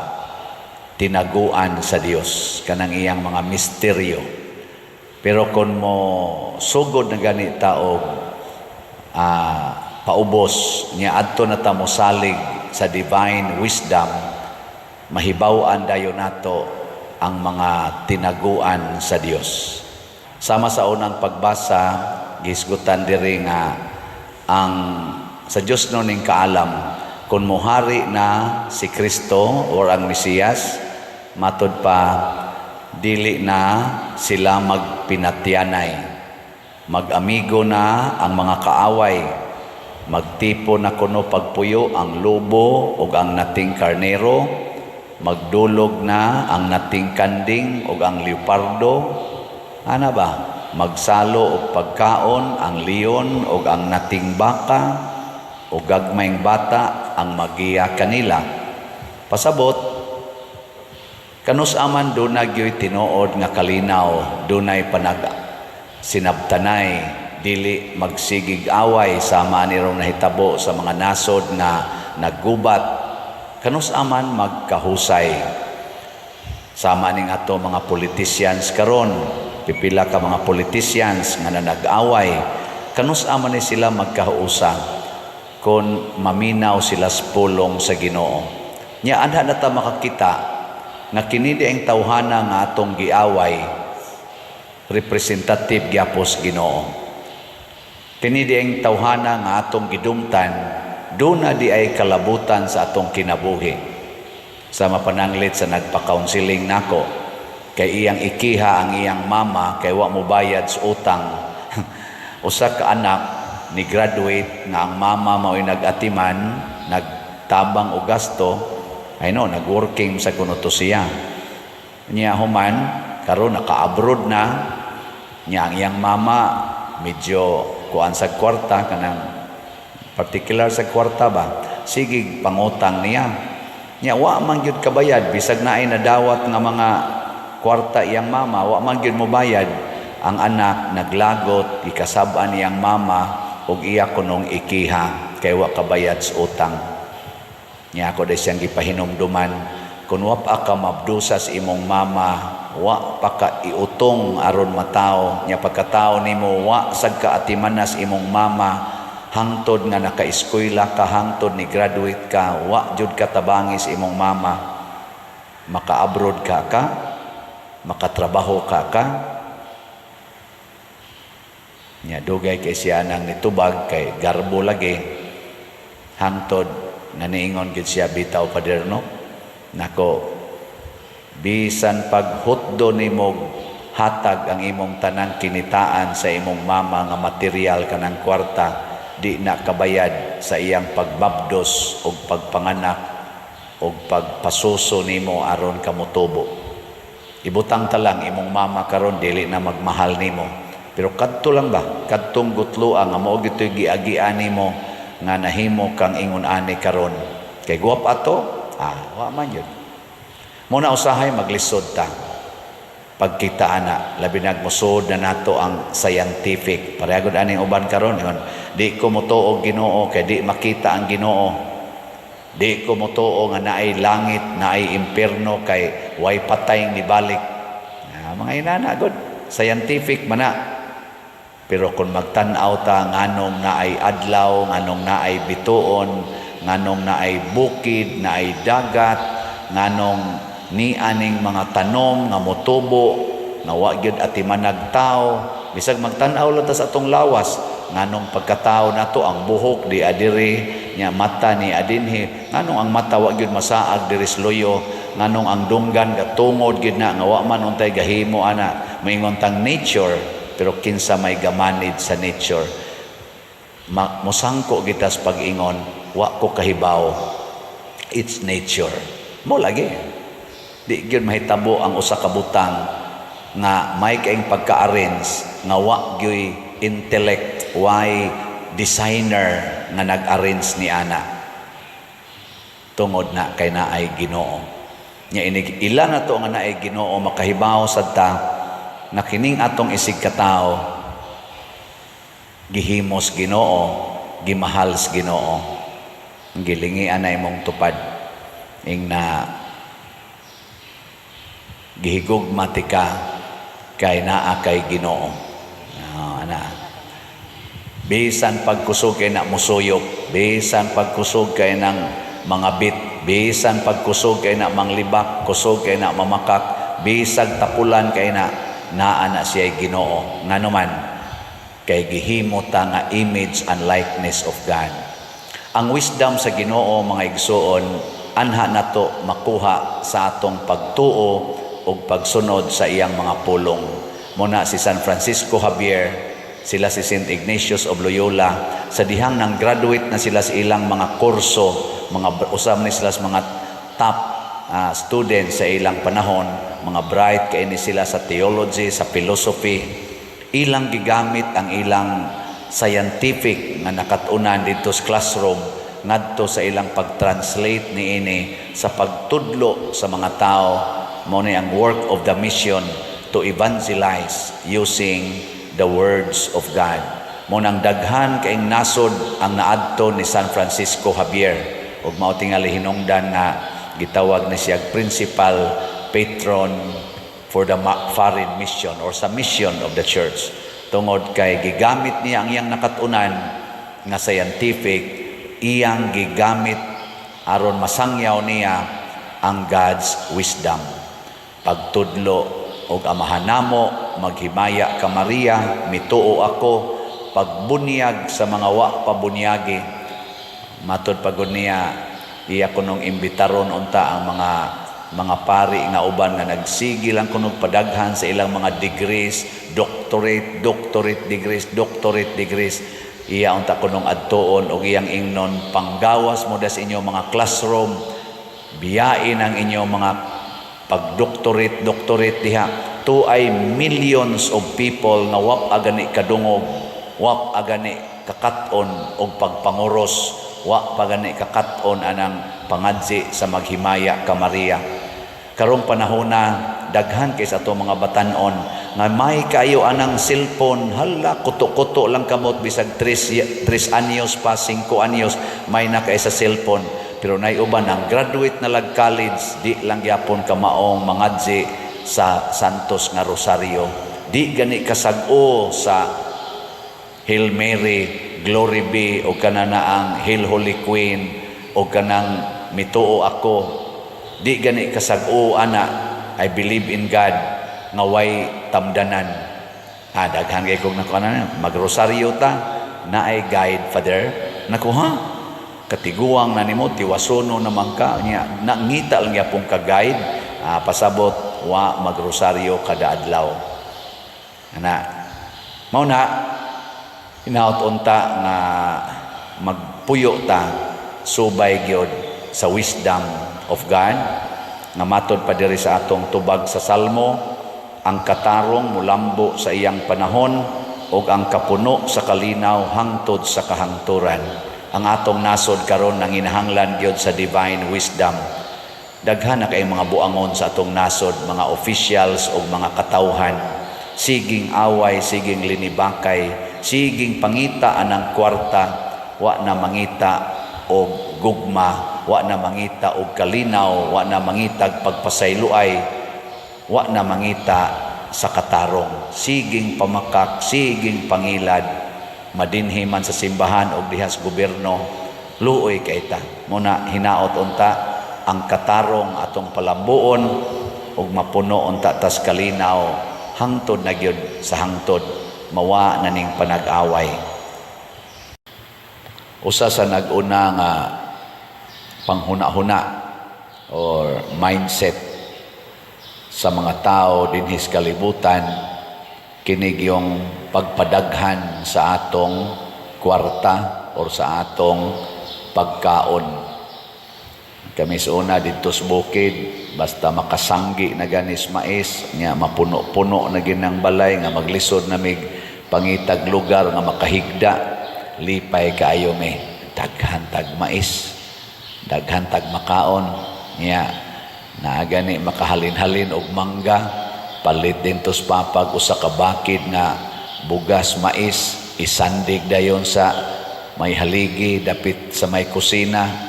tinaguan sa Dios, kanang iyang mga misteryo. Pero kung mo sugod na gani taog paubos niya adto na ta mo salig sa divine wisdom, mahibaw-an dayon nato ang mga tinaguan sa Dios. Sama sa unang pagbasa, gisgutan diri nga ang sa Dios no ning kaalam kung mohari na si Kristo or ang Mesiyas, matod pa dili na sila magpinatyanay, mag-amigo na ang mga kaaway, magtipo na kuno pagpuyo ang lobo o ang nating karnero, magdulog na ang nating kanding o ang leopardo, ana ba? Magsalo og pagkaon ang leon o ang nating baka o gagmayng bata ang magiya kanila. Pasabot, kanus aman dunay gyoy tinuod nga kalinaw, dunay panag sinabtanay, dili magsigig away sama nirong nahitabo sa mga nasod na naggubat, kanus aman magkahusay. Sama ning ato mga politicians karon, pipila ka mga politicians nga nag-away, kanus aman ni sila magkahusa kung maminaw sila sa pulong sa Ginoo. Nya anha na ta makakita nga kini ang tawhana nga atong giaway, representative gyapos Ginoo. Kini ang tawhana nga atong gidumtan, duna di ay kalabutan sa atong kinabuhi. Sa mapananglit sa nagpa-counseling nako, kay iyang ikiha ang iyang mama kay wa mo bayad sa utang. Usa ka anak ni graduate nga ang mama mao'y nag-atiman, nagtabang og gasto, nag-working sa kuno to siya. Niya human karon naka-abroad na, niya ang iyang mama medyo kuan sa kwarta, kanang particular sa kwarta ba, sige pangutang niya. Niya wa man gyud kabayad, bisag naay nadawat nga mga kwarta iyang mama, wa man gyud mo bayad. Ang anak naglagot, ikasab-an iyang mama og iya kunong ikiha kay wa kabayad sa utang. Niya ako day siyang gipahinumduman, kung wa pa ka mabdusa sa imong mama, wa pa ka iutong aron mataw. Niya pagkataw nimo wa sad ka atimanas imong mama, hangtod nga naka-eskwela ka, hangtod ni graduate ka, wa jud ka tabangis imong mama, maka-abroad ka, makatrabaho ka. Nya dugay kay siya nang nitubag kay garbo lagi, hangtod nga niingon gid siya bitaw paderno, nako bisan paghutdo nimo hatag ang imong tanang kinitaan sa imong mama nga material kanang kwarta, di na kabayad sa iyang pagbabdos o pagpanganak o pagpasuso nimo aron ka motubo. Ibutang talang imong mama karon dili na magmahal nimo, pero kadto lang ba, kadtong gutloa nga mao gitoy giagian nimo nga nahimo kang ingon ani karon. Kay guwap ato, wa man yun. Muna usahay maglisod ta. Pagkita ana, labi nagmusod na nato ang scientific. Parehagod aning uban karon, di ko motuo Ginoo kay di makita ang Ginoo. Di ko motuo nga naay langit, naay impierno kay way patay ni balik. Mga inana god, scientific man na. Pero kung magtan-aw ta nganong naay adlaw, nganong naay bituon, nganong naay bukid, naay dagat, nganong ni aning mga tanom nga motubo, nga wa gyud atimanag tao, bisag magtan-aw lang ta sa atong lawas, nganong pagkatao nato ang buhok di adiri, nya mata ni adinhi, nganong ang mata wa gyud masaag diri sa loyo, nganong ang dunggan gatungod gyud na nga wa man untay gahimo ana, moingon tang nature. Pero kinsa may gamanid sa nature, mosangko kita sa pag-ingon, wa ko kahibaw It's nature. Mo lagi. Di gyud mahitabo ang usa ka butang nga may kaing pagka-arrange nga wa gyoy intellect, why designer nga nag-arrange ni ana. Tungod na kay naay Ginoo. Nya inig ila na to nga naay Ginoo makahibaw sad ta na kining atong isig katao gihimos Ginoo, gimahal sa Ginoo. Gilingi anay mong tupad ing na gihigugmati ka kay naa kay Ginoo. Ana. Bisan pagkusog kay na musuyop, bisan pagkusog kay ng mga bit, bisan pagkusog kay na manglibak, kusog kay na mamakak, bisag tapulan kay na naa na siya Ginoo. Nganuman kay gihimo ta nga image and likeness of God. Ang wisdom sa Ginoo mga igsoon anha nato makuha sa atong pagtuo o pagsunod sa iyang mga pulong. Muna si San Francisco Javier, sila si St. Ignatius of Loyola, sa dihang nang graduate na sila sa ilang mga kurso, mga usam ni sila sa mga top students sa ilang panahon, mga bright kay ni sila sa theology, sa philosophy, ilang gigamit ang ilang scientific nga nakatunan dito sa classroom ngadto sa ilang pag-translate niini sa pagtudlo sa mga tao. Mao ni ang work of the mission to evangelize using the words of God. Mo nang daghan kaing nasod ang naadto ni San Francisco Javier ug mao tingali hinungdan nga gitawag na siya principal patron for the foreign mission or sa mission of the church. Tungod kay gigamit niya ang iyang nakatunan nga scientific, iyang gigamit aron masangyaw niya ang God's wisdom. Pagtudlo og amahan namo, maghimaya ka Maria, mituo ako, pagbunyag sa mga wa pabunyagi. Matud pagod niya, iya kunong imbitaron unta ang mga pari nga uban nga nagsigil ang kunog padaghan sa ilang mga degrees, doctorate degrees. Iya unta kunong adtuon og iyang ingnon panggawas mo das inyo mga classroom, biyain ang inyo mga pag-doctorate diha. To ay millions of people nga wap agani kadungog, wap agani kakaton og pagpanguros, wap agani kakaton anang pangadsi sa maghimaya ka Maria. Karong panahona daghan kay sa ato mga batan-on nga may kayo anang cellphone, hala kuto-kuto lang kamot bisag 3 anyos pa 5 anyos may na kay sa cellphone. Pero nay uban ang graduate na lag college di lang gyapon ka maong mangadsi sa Santos nga Rosario, di gani kasag-o sa Hail Mary, Glory be o kanana ang Hail Holy Queen o kanang mituo ako, di gani kasag-o ana I believe in God nga way tamdanan. Daghan kay kog nakuha mag-rosaryo ta na ay guide father nakuha katiguang na nimo tiwasono naman ka niya nangita lang yapong ka-guide pasabot wa magrosaryo kada adlaw. Mao na hinaut unta nga magpuyo ta subay gyud sa wisdom of God nga matud pa diri sa atong tubag sa Salmo, ang katarong mulambo sa iyang panahon ug ang kapuno sa kalinaw hangtod sa kahangturan. Ang atong nasod karon nanginahanglan gyud sa divine wisdom. Daghan na kay mga buangon sa atong nasod, mga officials o mga katawhan. Siging away, siging linibakay, siging pangita anang kwarta, wa na mangita og gugma, wa na mangita og kalinaw, wa na mangitag pagpasayloay, wa na mangita sa katarong. Siging pamakak, siging pangilad, madinhi man sa simbahan o dihas gobyerno, luoy kay ta. Muna hinaot unta ang katarong atong palambuon ug mapuno unta tas kalinaw hangtod na gyud sa hangtod, mawa na ning panag-away. Usa sa nag-una nga panghuna-huna or mindset sa mga tao dinhi sa kalibutan kinig yung pagpadaghan sa atong kwarta or sa atong pagkaon. Kami sa una dito sa bukid, basta makasanggi na ganis mais, nga mapuno-puno na ginang balay, nga maglisod na mig pangitag lugar, nga makahigda, lipay kaayo may daghantag mais, daghantag makaon, nga naagani makahalin-halin og mangga, palit din tos papag usa ka bakid nga bugas mais, isandig dayon sa may haligi dapit sa may kusina.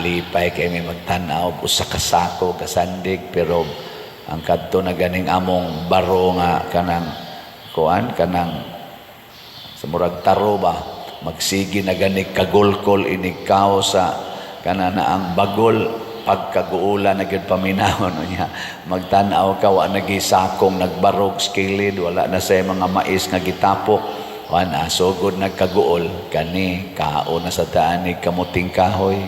Lipay kay may magtanaw usa ka sako kasandig, pero ang kadto na ganing among baro nga kanang kanang sa murag taro ba, magsigi na ganing kagulkol inigkaw sa kanana ang bagol pagkaguula na gyud paminahon niya, magtanaw ka wa nagisakong nagbarog skilid, wala na say mga mais nga gitapok, wana sugod nagkaguol kani kao na sa daanig kamuting kahoy,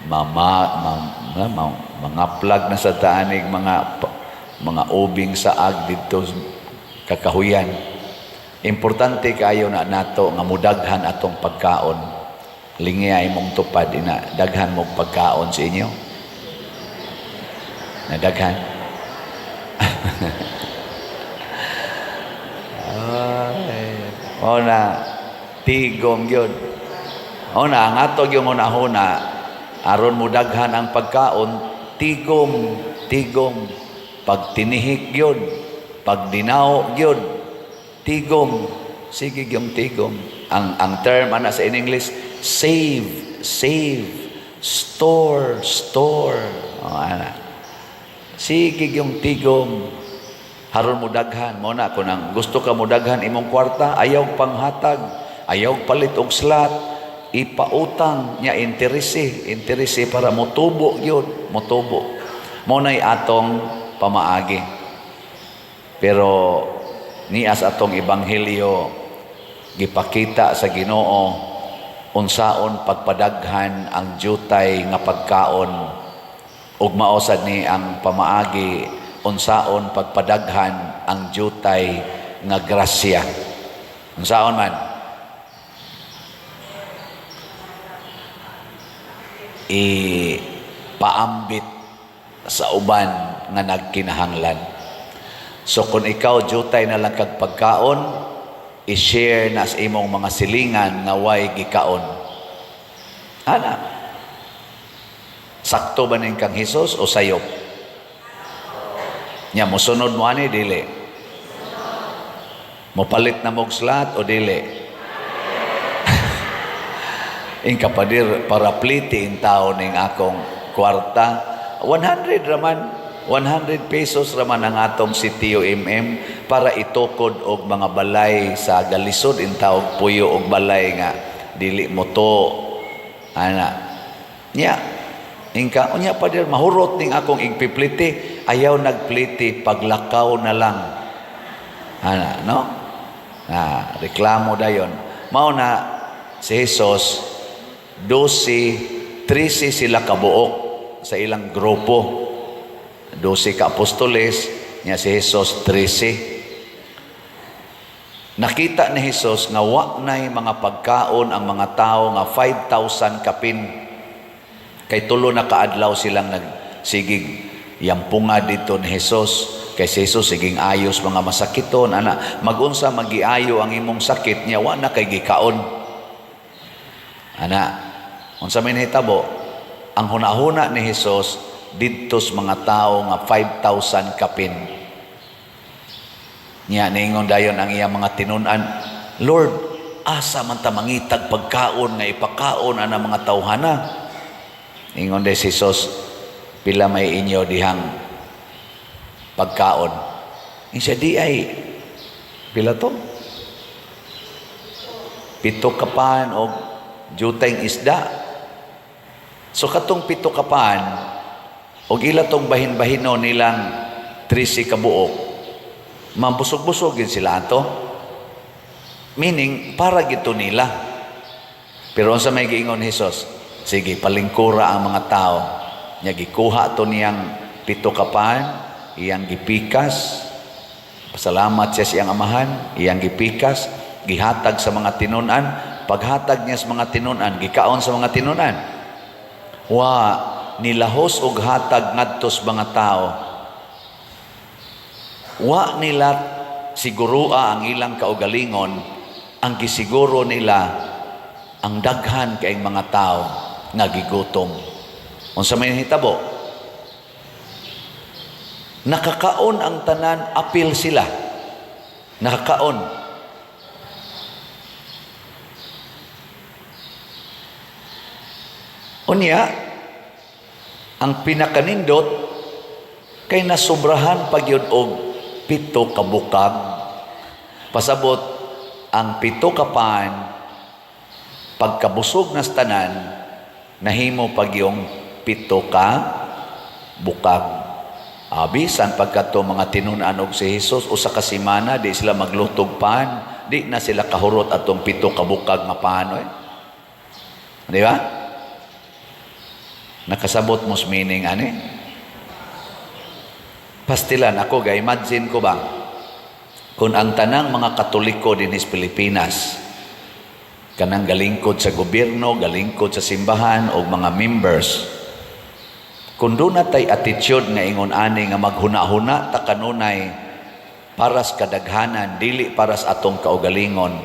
mga plug na sa daanig mga ubing saag dito kakahuyan. Importante kayo na nato nga mudaghan atong pagkaon, lingiyay mong tupad ina daghan mong pagkaon sa inyo na daghan. Na tigom yun. Ang ato yung una-una aron mo daghan ang pagkaon, tigom, pag tinihik yun, pag dinaw yun, tigom, sige yung tigom. Ang term ana sa in English, save, store, sige yung tigom, haron mo daghan. Mo na kung ang gusto ka mo daghan imong kwarta, ayaw panghatag, ayaw palit og slot, ipautang niya interese para motubo yun, motubo. Mo na'y atong pamaagi. Pero nias atong ebanghelyo gipakita sa Ginoo unsaon pagpadaghan ang jutay nga pagkaon, ug maosad ni ang pamaagi unsaon pagpadaghan ang jutay nga grasya. Unsaon man ipaambit sa uban nga nagkinahanglan. So kung ikaw jutay na lang kag pagkaon, i-share na sa imong mga silingan nga way gikaon. Sakto ba ning kang Hesus o sayop? Nya mosunod mo ani dili? Mopalit na mog slot o dili? In kapadir para pliti in tao ning akong kwarta, 100 raman, 100 pesos raman ang atong sitio para itukod og mga balay sa galisod in tawag puyo og balay nga dili mo to nya ingka unya padir mahurot ning akong igpipliti, ayaw nagpliti, paglakaw na lang no reklamo dayon. Mao na si Jesus 12, 13 sila kabuok sa ilang grupo. 12 ka apostoles, niya si Jesus 13. Nakita ni Jesus nga wa nay mga pagkaon ang mga tao nga 5,000 kapin. Kay tulo na kaadlaw silang nagsigig yampunga dito ni Jesus. Kay si Jesus siging ayos mga masakiton, magunsa magiayo ang imong sakit niya, wa na kay gikaon. Unsa may nahitabo, ang hunahuna ni Jesus didto sa mga tao nga 5,000 kapin. Nya ningon dayon ang iyang mga tinun-an, Lord, asa man ta mangitag pagkaon nga ipakaon ana mga tawhana? Ningon day si Jesus, pila may inyo dihang pagkaon? Insya di ay pila to? 7 kapan o jutay isda. So katong 7 kapan og ila tong bahin-bahino nilang 13 kabuok, mabusog-busog yun sila ato. Meaning para gito nila. Pero sa may giingon Jesus, sige palingkura ang mga tao. Nya gikuha to niyang 7 kapan, iyang gipikas. Pasalamat siya siyang amahan, iyang gipikas, gihatag sa mga tinun-an. Paghatag niya sa mga tinun-an, gikaon sa mga tinun-an. nilahos og hatag ngadtos mga tao, wa nila sigurua ang ilang kaugalingon, ang gisiguro nila ang daghan kay mga tao nga gigutom. Unsa may hitabo? Nakakaon ang tanan, apil sila. Nakakaon. Unya, ang pinakanindot kay nasubrahan pagyud og 7 ka bukag. Pasabot ang 7 ka pan pagkabusog na tanan nahimo pagyong 7 ka bukag. Bisan pagkato mga tinunan og si Jesus usa ka semana di sila maglutog pan, di na sila kahurot atong 7 ka bukag nga panoy. Di ba? Nakasabot mos meaning ani? Pastilan ako ga imagine ko ba kung ang tanang mga Katoliko din sa Pilipinas kanang galingkod sa gobyerno, galingkod sa simbahan o mga members, kung doon natay attitude nga ingon ani nga maghuna-huna ta kanunay para sa kadaghanan, dili para sa atong kaugalingon,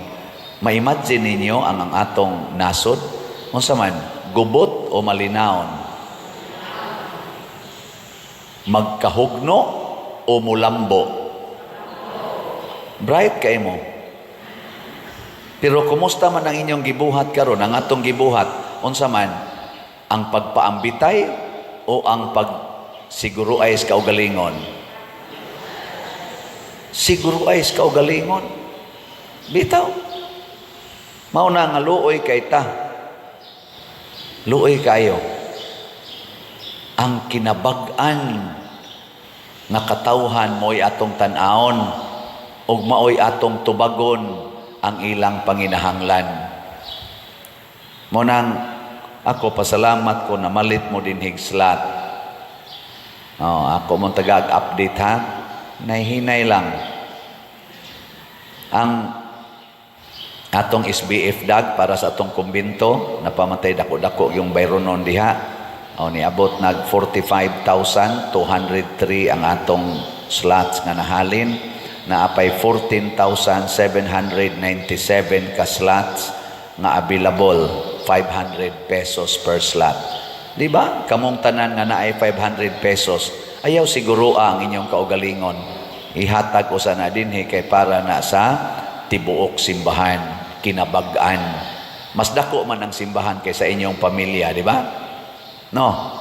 ma-imagine ninyo ang atong nasod? Unsa man, gubot o malinawon? Magkahugno o mulambo? Bright kay mo. Pero kumusta man ang inyong gibuhat karon, ang atong gibuhat, unsa man, ang pagpaambitay o ang pagsiguruay sa kaugalingon? Siguruay sa kaugalingon. Bitaw. Mauna nga luoy kay ta. Luoy kayo. Ang kinabag-an nga katawhan mo'y atong tan-aon ug maoy atong tubagon ang ilang panginahanglan. Munang ako pasalamat ko na malit mo din higslot. Ako mong tagag-update ha. Nahihinay lang. Ang atong SBF dag para sa atong kumbinto, napamatay dako-dako yung bayronon diha. Niabot nag 45,203 ang atong slots nga nahalin. Naapay 14,797 ka slots nga available, 500 pesos per slot. Di ba? Kamong tanan nga naay 500 pesos, ayaw siguro ang inyong kaugalingon. Ihatag usa na dinhi kay para na sa tibuok simbahan, kinabag-an. Mas dako man ang simbahan kaysa inyong pamilya, di ba? No.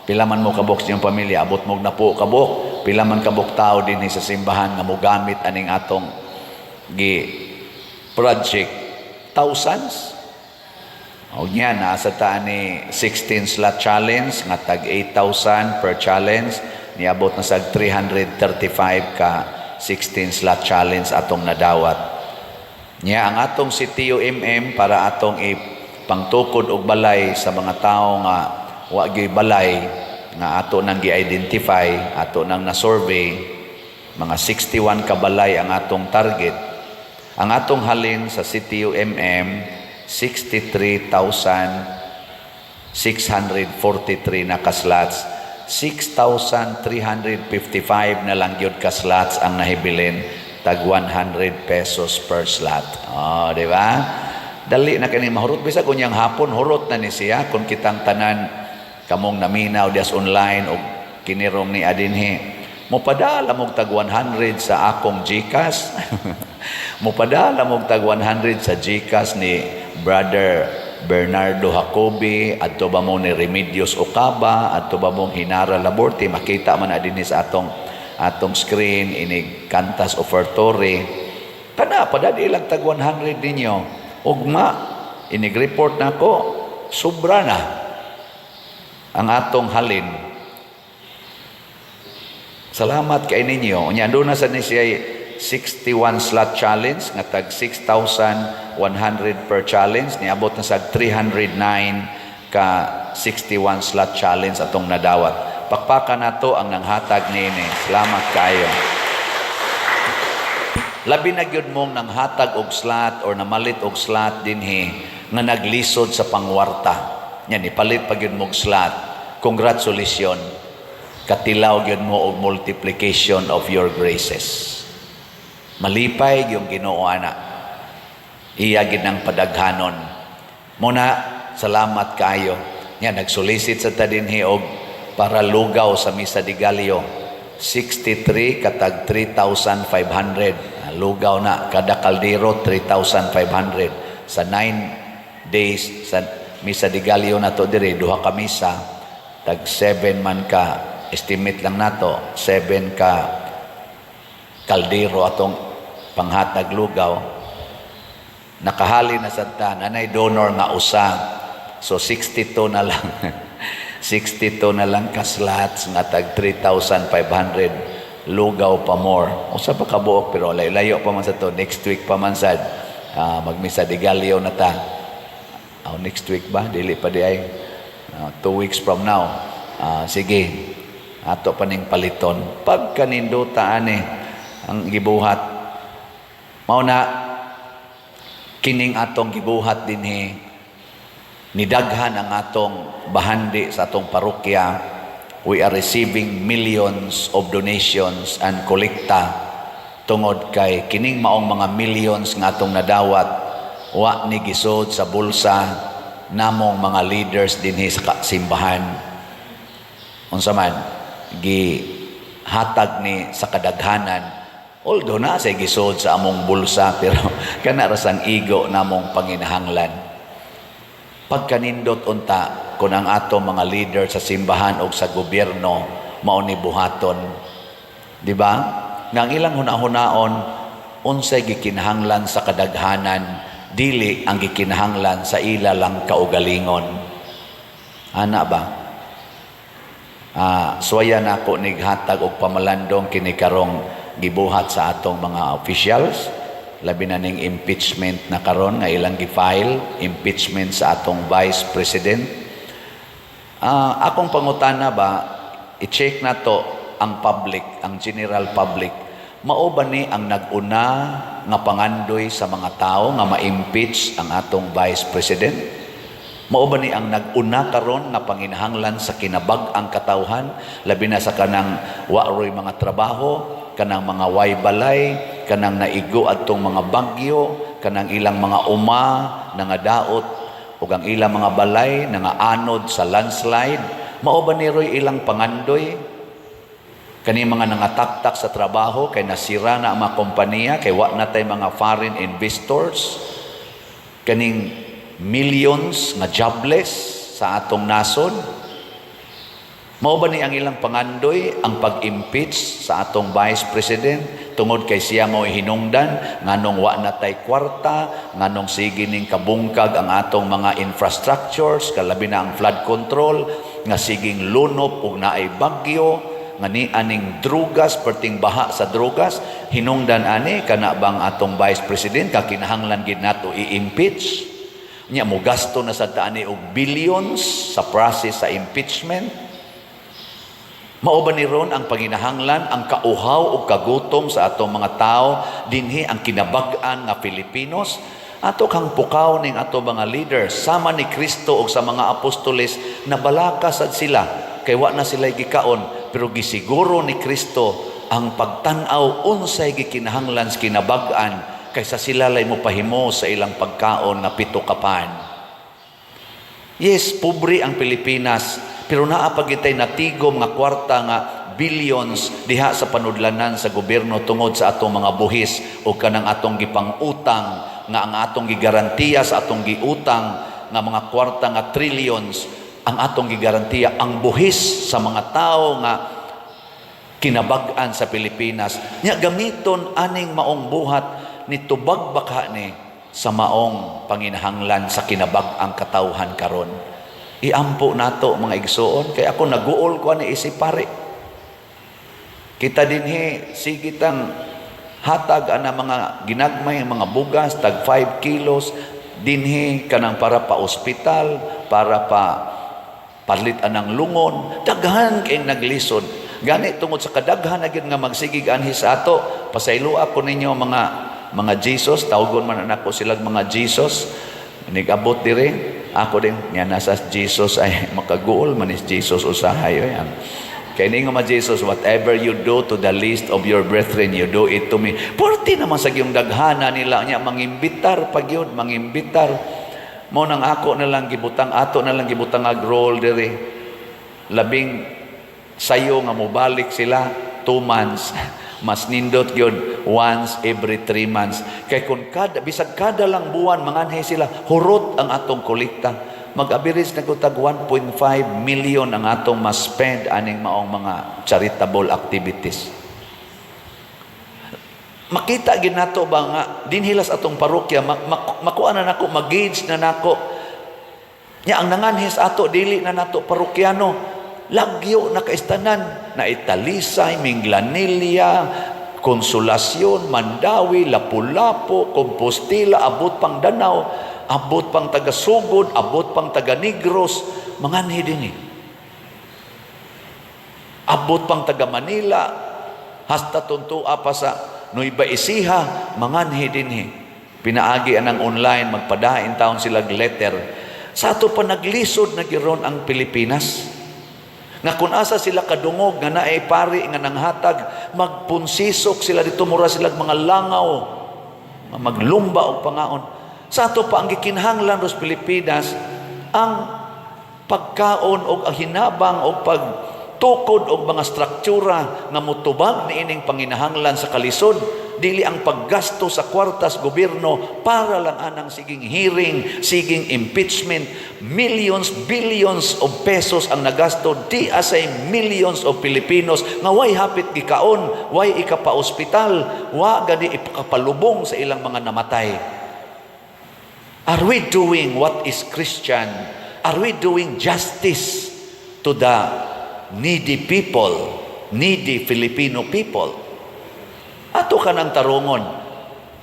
Pila man mo kabuk sa inyong pamilya, abot mo na po kabuk. Pila man kabuk tao din sa simbahan nga mogamit aning atong project, thousands. O niya, nasa taan ni 16 slot challenge nga tag 8,000 per challenge, niabot na sa 335 ka 16 slot challenge atong nadawat. Niya ang atong CTUMM para atong ipangtukod og balay sa mga tao nga wa gyud balay nga ato nang gi-identify, ato nang na-survey, mga 61 ka balay ang atong target. Ang atong halin sa CTUMM 63,643 na ka-slots. 6,355 na lang yun ka-slots ang nahibilin, tag 100 pesos per slot. Di ba? Dali na kini mahurot. Bisa kunyang hapon, hurot na ni siya kung kitang tanan kamong naminaw dias online o kinirong ni adinhi. Mopadala mog tag 100 sa akong GCash. Mopadala mog tag 100 sa GCash ni Brother Bernardo Jacobi, adto ba mo ni Remedios Ocaba, adto ba mong Hinara Laborte, makita man adinhi sa atong screen inig Cantas Offertory. Kana padali lang tag 100 ninyo. Ugma inig report nako, sobra na ang atong halin. Salamat kay ninyo. Unya do na sa ni siya 61 slot challenge nga tag 6,100 per challenge, niabot na sa 309 ka 61 slot challenge atong nadawat. Pakpakan nato ang nanghatag niini. Salamat kayo. Labi na gyud mong nanghatag og slot or namalit og slot dinhi nga naglisod sa pangwarta. Yan ipalit pa gyud mong slot. congratulations. Katilaw gyud mo og multiplication of your graces. Malipay yung Ginoo ana. Iya gid nang padaghanon. Muna, salamat kayo. Nya nagsolicit sa ta dinhi og para lugaw sa Misa de Gallo. 63 katag 3,500. Lugaw na kada kaldero 3,500 sa 9 days sa Misa de Gallo na to dire duha ka misa tag 7 man ka estimate lang nato 7 ka kaldero atong panghatag lugaw. Nakahali na sad ta nanay donor nga usa, so 62 na lang 62 na lang ka slots nga tag 3,500 lugaw pa more. Usa pa ka buok pero layo pa man sa to. Next week pa man sad magmisa de Gallo na ta. Next week ba? Dili pa di ay 2 weeks from now. Sige, ato pa ning paliton. Pag kaninduta ani ang gibuhat, mao na kining atong gibuhat dinhi, nidaghan ang atong bahandi sa atong parokya. We are receiving millions of donations and kolekta tungod kay kining maong mga millions nga atong nadawat wa ni gisod sa bulsa namong mga leaders dinhi sa simbahan. Unsa man gihatag ni sa kadaghanan, although na say gisod sa among bulsa pero kana ra sang igo namong panginahanglan. Pagkanindot unta kun ang ato mga leader sa simbahan o sa gobyerno mao ni buhaton, di ba? Nang ilang hunahunaon unsay gikinahanglan sa kadaghanan, dili ang gikinahanglan sa ila lang kaugalingon. Ana ba? Suwaya na ako nighatag og pamalandong kini karong gibuhat sa atong mga officials, labi na ning impeachment na karon nga ilang gi-file, impeachment sa atong Vice President. Akong pangutana ba, i-check na to ang public, ang general public, mao ba ni ang nag-una nga pangandoy sa mga tao nga ma-impeach ang atong Vice President? Mao ba ni ang nag-una karon nga panginahanglan sa kinabag-ang katawhan, labi na sa kanang waroy mga trabaho, kanang mga way balay, kanang naigo adtong mga bagyo, kanang ilang mga uma nangadaot ug ang ilang mga balay nangaanod sa landslide? Mao ba ni roy ilang pangandoy? Kani mga nangataktak sa trabaho kay nasira na ang mga kompanya, kay wa na tay mga foreign investors, kaning millions nga jobless sa atong nasod. Mao ba ni ang ilang pangandoy ang pag-impeach sa atong Vice President tungod kay siya mo hinungdan nganong wa na tay kwarta, nganong sige ning kabungkag ang atong mga infrastructures, kalabi na ang flood control, nga siging lunop ug naay bagyo, nga ni aning drugas, perting baha sa drugas, hinungdan ani kana bang atong Vice President kakinahanglan gid nato i-impeach? Nya mo gasto na sa taani og billions sa process sa impeachment. Mao ba ni ron ang panginahanglan, ang kauhaw o kagutom sa atong mga tao dinhi ang kinabag-an nga Pilipinos? Ato kang pukaw ning ato mga leaders sama ni Kristo og sa mga apostoles na balaka sad sila kay wa na sila gikaon, pero gisiguro ni Kristo ang pagtan-aw unsay gikinahanglan sa kinabag-an kaysa sila lay mo pahimo sa ilang pagkaon na 7 kapan. Yes, pobre ang Pilipinas, pero naapagitay natigom nga kwarta nga billions diha sa panudlanan sa gobyerno tungod sa atong mga buhis o kanang atong gipang-utang nga ang atong gigarantiya sa atong giutang nga mga kwarta nga trillions, ang atong gigarantiya ang buhis sa mga tao nga kinabag-an sa Pilipinas. Nya gamiton aning maong buhat nitubag baka ni sa maong panginahanglan sa kinabag-ang katawhan karon. Iampo nato mga igsoon, kay ako naguol ko ni isip pare. Kita dinhi sigitang hatag ana mga ginagmay mga bugas tag 5 kilos dinhi kanang para pa ospital, para pa palit anang lungon, daghan kay naglisod. Gani tungod sa kadaghan na gyud nga magsigig anhi sa ato, pasaylo ako ninyo mga Jesus, tawgon man anak ko silang mga Jesus, nigabot dire, Ako din, nga nasa Jesus ay makaguol man is Jesus usahay. Yan. Kaya ni nga Jesus, whatever you do to the least of your brethren, you do it to me. Porti naman sa yung daghana nila niya, mangimbitar pag yun, mangimbitar. Mo nang ako na lang gibutang, ato na lang gibutang agrol diri. Labing sayo nga mobalik sila 2 months. Mas nindot yun once every 3 months. Kaya kung bisag kada lang buwan, manganhay sila, hurot ang atong kolekta. Mag-average na kutag 1.5 million ang atong mas spend aning maong mga charitable activities. Makita gid nato ba nga dinhilas atong parokya, makuha na nako, mag-gauge na nako. Nya ang nanganhis ato dili na nato parokyano, lagyo na kaistanan na Italisay, Minglanilla, Konsolasyon, Mandawi, Lapu-Lapu, Compostela, abot pang Danau, abot pang taga-Sugod, abot pang taga-Negros, manganhi din eh. Abot pang taga-Manila, hasta tuntua pa sa Nueva Ecija, manganhi din eh. Pinaagi anang online, magpadain taon sila letter. Sa ato pa naglisod na giron ang Pilipinas. Nga kung asa sila kadungog, nga naay pari, nga nanghatag, magpunsisok sila dito, mura sila mga langaw, maglumba o pangaon. Sa ato pa ang gikinahanglan dos Pilipinas ang pagkaon o hinabang o pagtukod o mga struktura nga mutubag ni ining panginahanglan sa kalisod, dili ang paggasto sa kwartas gobyerno para lang anang siging hearing, siging impeachment. Millions, billions of pesos ang nagasto, di asay millions of Filipinos nga way hapit gikaon, way ikapa-ospital, wa gani ipakapalubong sa ilang mga namatay. Are we doing what is Christian? Are we doing justice to the needy people, needy Filipino people? Ato ka ng tarungon.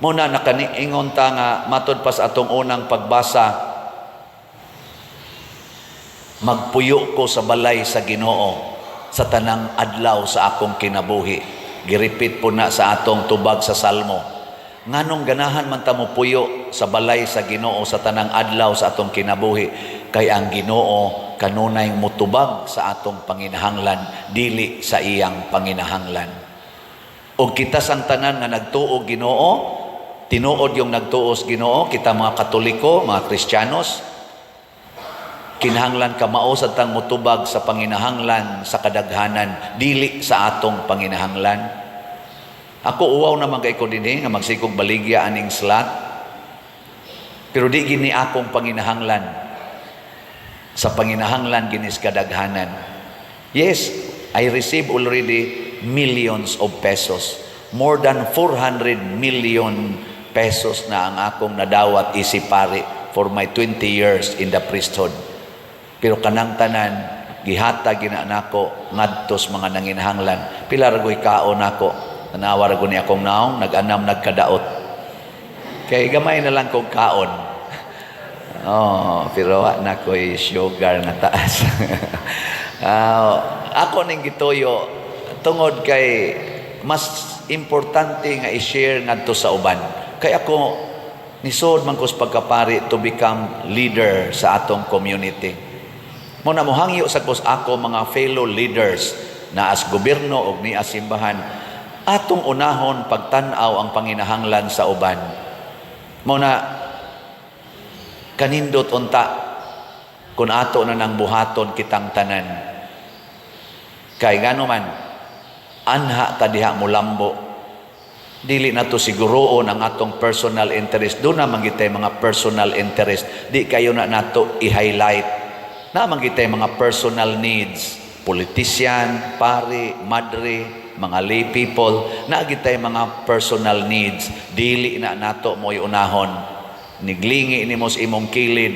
Muna nakaniingon ta nga matod pa sa atong unang pagbasa, magpuyo ko sa balay sa Ginoo sa tanang adlaw sa akong kinabuhi. Giripit po na sa atong tubag sa Salmo. Nganong ganahan man ta mo puyo sa balay sa Ginoo sa tanang adlaw sa atong kinabuhi, kay ang Ginoo kanunay mutubag sa atong panginahanglan, dili sa iyang panginahanglan. O kita sang tanan nga nagtuo Ginoo, tinuod yung nagtuos Ginoo, kita mga Katoliko, mga Kristiyanos, kinahanglan ka mao sa tang mutubag sa panginahanglan sa kadaghanan, dili sa atong panginahanglan. Ako uwaw naman kay ko dinhi nga magsikog baligya aning slot. Pero di gini akong panginahanglan. Sa panginahanglan ginis kadaghanan. Yes, I receive already millions of pesos. More than 400 million pesos na ang akong nadawat isipari for my 20 years in the priesthood. Pero kanang tanan gihatag gina nako ngadtos mga nanginahanglan. Pila ra goy kaon nako. Nanawar ko niya akong naong, nag-anam, nagkadaot. Kaya gamay na lang kong kaon. Pero na ko'y sugar na taas. Ako ning gitoyo, tungod kay mas importante nga i-share ngadto sa uban. Kaya ako, nisod man ko sa pagkapari to become leader sa atong community. Muna mo hangyo sa kus ako mga fellow leaders na as gobyerno o ni as simbahan, atong unahon pagtanaw ang panginahanglan sa uban. Muna kanindot unta kung ato na nang buhaton kitang tanan. Kay ngano man anha ta diha mulambo. Dili na to siguroon ang atong personal interest. Doon na manggitay mga personal interest. Di kayo na nato i-highlight. Na manggitay mga personal needs. Politician, pari, madre, mga lay people, naagitay mga personal needs, dili na nato mo'y unahon. Niglingi ni mo sa imong kilid,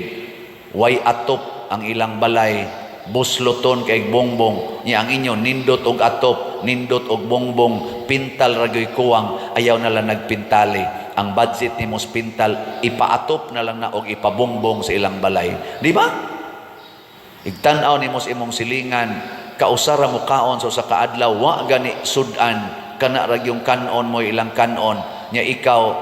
way atop ang ilang balay, busloton kay bongbong, niya ang inyo, nindot og atop, nindot og bongbong, pintal ragoy kuwang, ayaw na lang nagpintali. Ang budget ni mo sa pintal, ipaatop na lang na og ipabongbong sa ilang balay. Di ba? Igtanaw ni mo sa imong silingan, kausara mo kaon so sa kaadlaw wa gani sudan kana rag yung kanon mo ilang kanon nya ikaw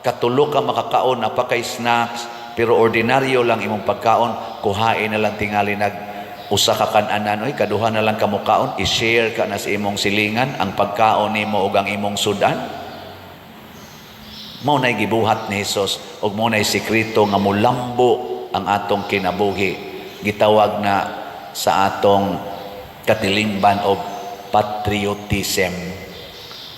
katulo ka makakaon na pa kay snacks pero ordinaryo lang imong pagkaon, kuhain na lang tingali usa ka kan-anan, oy kaduha na lang kamukaon, i-share ka na sa imong silingan ang pagkaon nimo ug ang imong sudan. Mao nay gibuhat ni Hesus ug mao nay sekreto nga mulambo ang atong kinabuhi. Gitawag na sa atong katilingban og patriotism.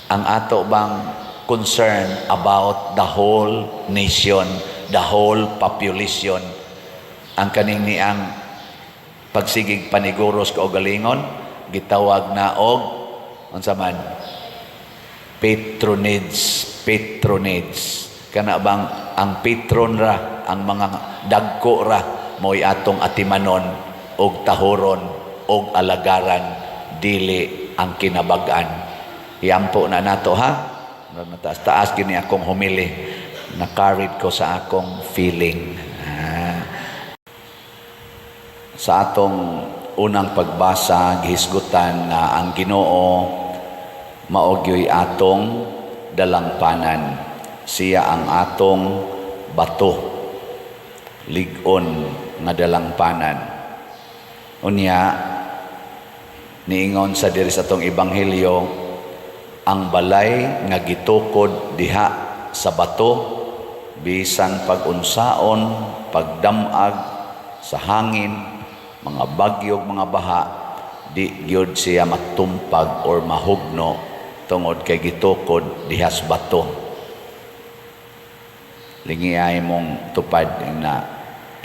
Ang ato bang concern about the whole nation, the whole population. Ang kaning niang pagsigig paniguros o galingon, gitawag na og unsa man patronage. Kana bang ang patron ra, ang mga dagko ra mo'y atong atimanon og tahoron og alagaran, dili ang kinabag-an. Hiyampo na nato ha. Taas gini akong humili, na-carried ko sa akong feeling. Sa atong unang pagbasa, gihisgutan nga ang Ginoo maogyoy atong dalangpanan. Siya ang atong bato, lig-on nga dalangpanan. Unya, niingon sa diri sa atong ebanghelyo, ang balay nga gitukod diha sa bato, bisan pag-unsaon, pagdamag sa hangin, mga bagyo, mga baha, di gyud siya matumpag or mahugno tungod kay gitukod diha sa bato. Lingiay mong tupad na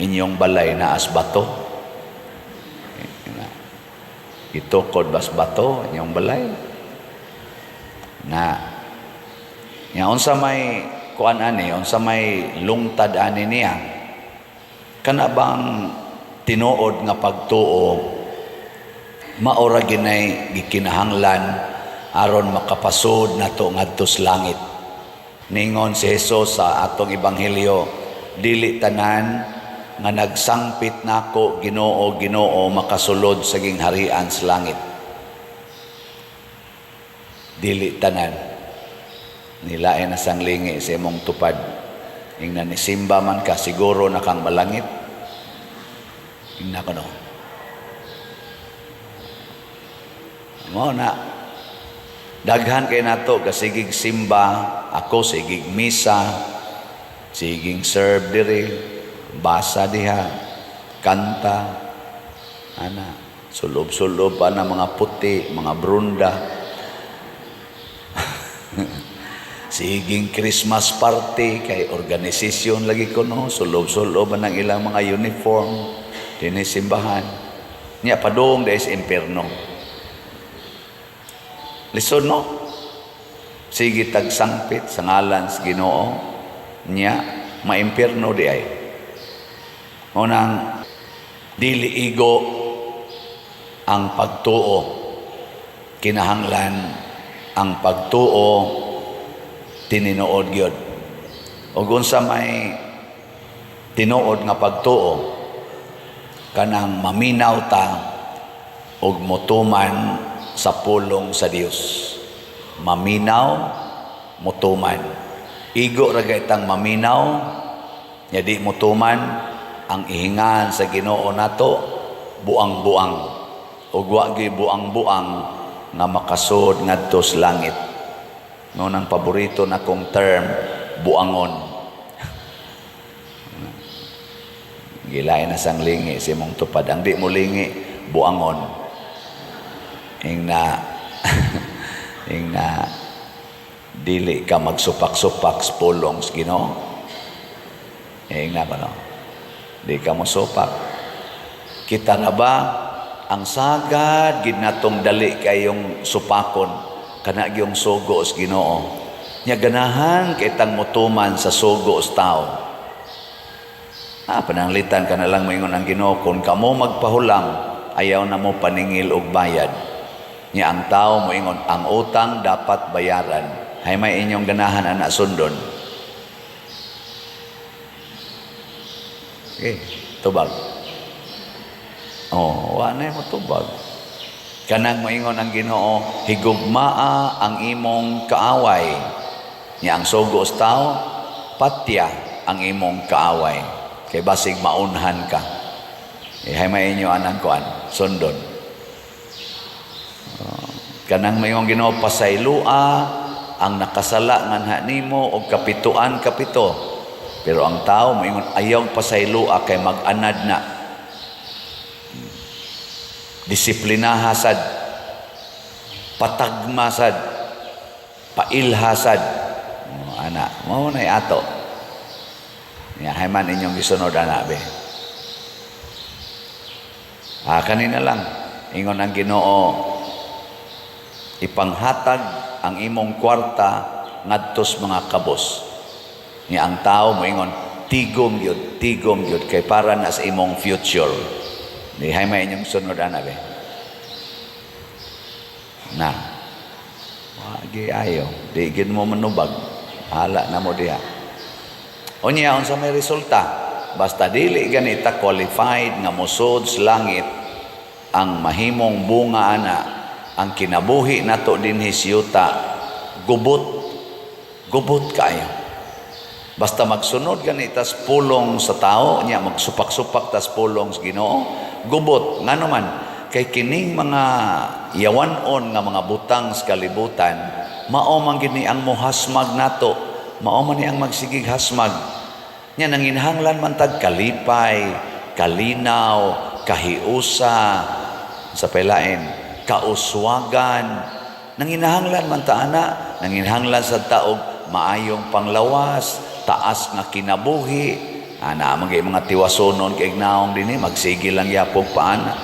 inyong balay na as bato. Gitukod bas bato inyong balay. Na unsa may kuan ani, unsa may lungtad ani niya. Kana bang tinuod nga pagtuo maura ginay gikinahanglan aron makapasud nato ngadto sa langit. Ningon si Hesus sa atong ebanghelyo, dili tanan nga nagsangpit nako Ginoo Ginoo makasulod sa gingharian sa langit. Dili tanan. Nilain na sang lingi sa imong tupad. Ingnan ni simba man ka siguro na kang malangit. Ingnan ko no. Mo na daghan kay nato kasigig simba, ako sigig misa, sigig serve diri, basa diha, kanta, ana, sulob-sulob pa na mga puti, mga brunda. Siging Christmas party kay organisasyon lagi ko no, sulob-sulob ang ilang mga uniform, dinhi simbahan. Nya padung dahil sa impierno. Lisod no? Sige tagsangpit sa ngalan sa Ginoo niya maimpierno di ay. Unang dili igo ang pagtuo. Kinahanglan ang pagtuo tininuod gyud. Ug unsa may tinuod nga pagtuo kanang maminaw ta ug motuman sa pulong sa Dios. Maminaw, mutuman. Igo ra gaytang maminaw, nya di mutuman, ang ihingan sa Ginoo nato buang-buang. Ug wa gyud buang-buang nga makasud ngadto sa langit. No nang paborito na kong term, buangon. Gilay na sang lingi si mong tupad. Ang di mo lingi, buangon. Ingna dili ka magsupak-supak sa pulong sa Ginoo. Ingna ba no? Di ka mo supak. Kita na ba ang sagad gid natong dali kayong supakon kana gyung sugo sa Ginoo. Nya ganahan kay tang mutuman sa sugo sa tao. Pananglitan ka na lang moingon ang Ginoo kung kamo magpahulam ayaw na mo paningil og bayad. Nya ang tao mo ingon, ang utang dapat bayaran. Hay may inyong ganahan ana sundon. Okay, tubag. Wa na mo tubag. Kanang moingon ang Ginoo, higugmaa ang imong kaaway. Nya ang sugo sa tao, patya ang imong kaaway. kay basig maunhan ka. Hay inyo anang kuan, sundon. Kanang mayong Ginoo pasaylua ang nakasala nganha nimo og kapituan kapito. Pero ang tao moingon ayaw pasaylua kay mag-anad na. Disiplina hasad, patagma sad, pailhasad. Ana, mao nay ato. Ya hay man inyong gisunod ana be. Kanina lang ingon ang Ginoo ipanghatag ang imong kwarta ngadtos mga kabos. Ni ang tao moingon tigom yun kay para na sa imong future. Di hay may inyong sunod ana be. Na. Wagi ayo, di gid mo manubag. Hala na mo diha. Unya unsa may resulta? Basta dili ganita qualified nga musod sa langit ang mahimong bunga ana ang kinabuhi nato dinhi sa yuta gubot kayo. Basta magsunod ganita sa pulong sa tao nya magsupak-supak tas pulong sa Ginoo gubot ngano man kay kining mga yawanon nga mga butang sa kalibutan mao man gid ni ang mohasmag nato, mao man ni ang magsigig hasmag. Nya nanginhanglan man tag kalipay, kalinaw, kahiusa sa pelain, kauswagan. Nanginhanglan man ta ana, nanginhanglan sa taog maayong panglawas, taas nga kinabuhi. Ana magay mga tiwasonon kay naong dinhi magsigil lang yapog paana.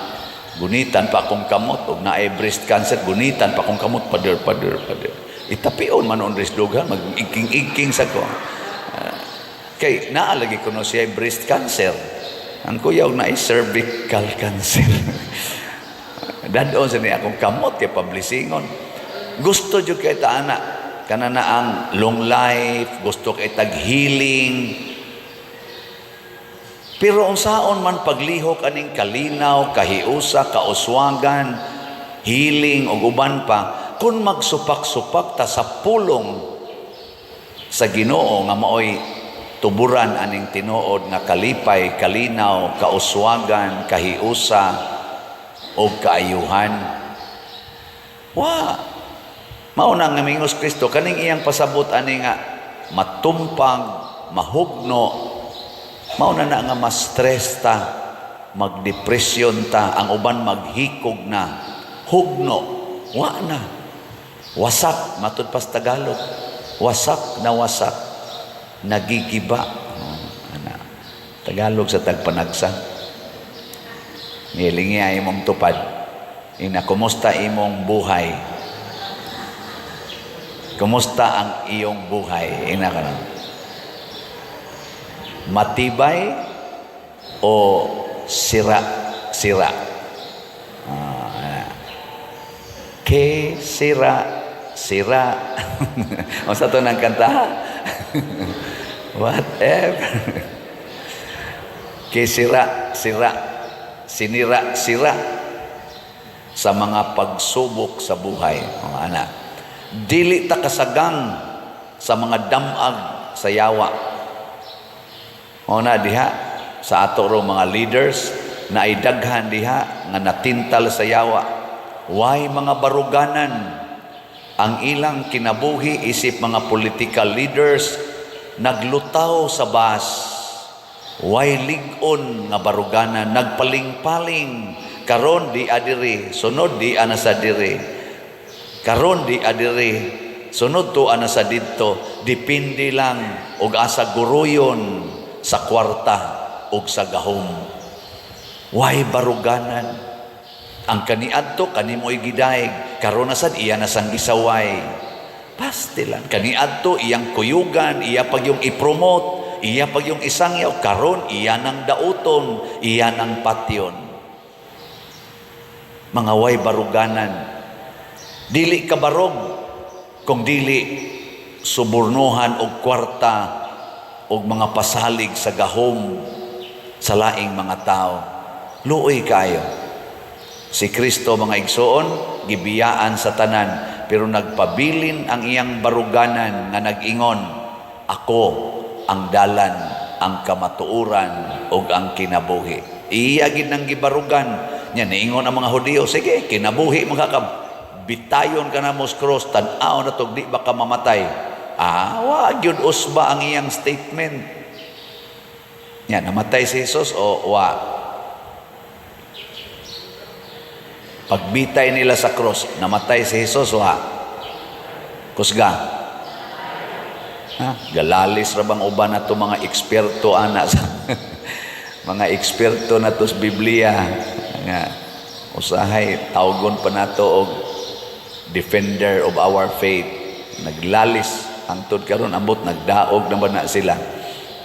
Gunitan pa akong kamot og naay breast cancer, gunitan pa akong kamot pader. Itapion man on reslugan mag-igking sa ko. Kay naalagi ko no siya breast cancer. Ang kuyaw na cervical cancer. Dadon sa niya akong kamot kay pablisingon. Gusto jud kay ta ana kana na ang long life, gusto kay tag healing. Pero unsaon man paglihok aning kalinaw, kahiusa, kauswagan, healing ug uban pa kun magsupak-supak ta sa pulong sa Ginoo nga maoy tuburan aning tinuod nga kalipay, kalinaw, kauswagan, kahiusa o kaayuhan. Mao na nga mingos Kristo kaning iyang pasabot ani nga matumpag, mahugno, mao na nga ma-stress ta, magdepresyon ta, ang uban maghikog na, hugno, na. Wasak, matud pas Tagalog. Wasak na wasak. Nagigiba. Tagalog sa tagpanagsa. Nilingi ay imong tupad. Kumusta imong buhay? Kumusta ang iyong buhay? Ka na. Matibay o sira-sira? Ke sira. O sa ito ng kanta? Whatever. Kisira, sinira sa mga pagsubok sa buhay, mga anak. Dili ta kasagang sa mga damag sa yawa. O na diha, sa ato ro mga leaders, na idaghan diha, nga natintal sa yawa. Why mga baruganan? Ang ilang kinabuhi isip mga political leaders naglutaw sa bas. Way ligon nga baruganan nagpaling-paling karon di adiri sunod di ana sa diri. Karon di adiri sunod to ana sa didto dipindi lang og asa guruyon sa kwarta og sa gahom. Way baruganan. Ang kaniadto kanimoy gidaig karon na sad iya na sang gisaway. Pastilan kaniadto iyang kuyugan, iya pag yung i-promote, iya pag yung isangyaw karon iya nang dauton, iya nang patyon. Mga way baruganan. Dili ka barog kung dili subornuhan og kwarta og mga pasalig sa gahom sa laing mga tao. Luoy kayo. Si Kristo mga igsoon, gibiyaan sa tanan, pero nagpabilin ang iyang baruganan nga nag-ingon, ako ang dalan, ang kamatuuran o ang kinabuhi. Iya gid nang gibarugan. Nya niingon ang mga Hudiyo, sige, kinabuhi bitayon ka na mos cross, tan-aw na to, di ba ka mamatay? Wa gyud usba ang iyang statement. Nya namatay si Jesus o wa? Pagbitay nila sa cross, namatay si Jesus wa? Kusga. Galalis ra bang uban na to mga eksperto ana sa mga eksperto na to sa Biblia nga usahay tawgon pa nato og defender of our faith. Naglalis hangtod karon ambot nagdaog naman na sila.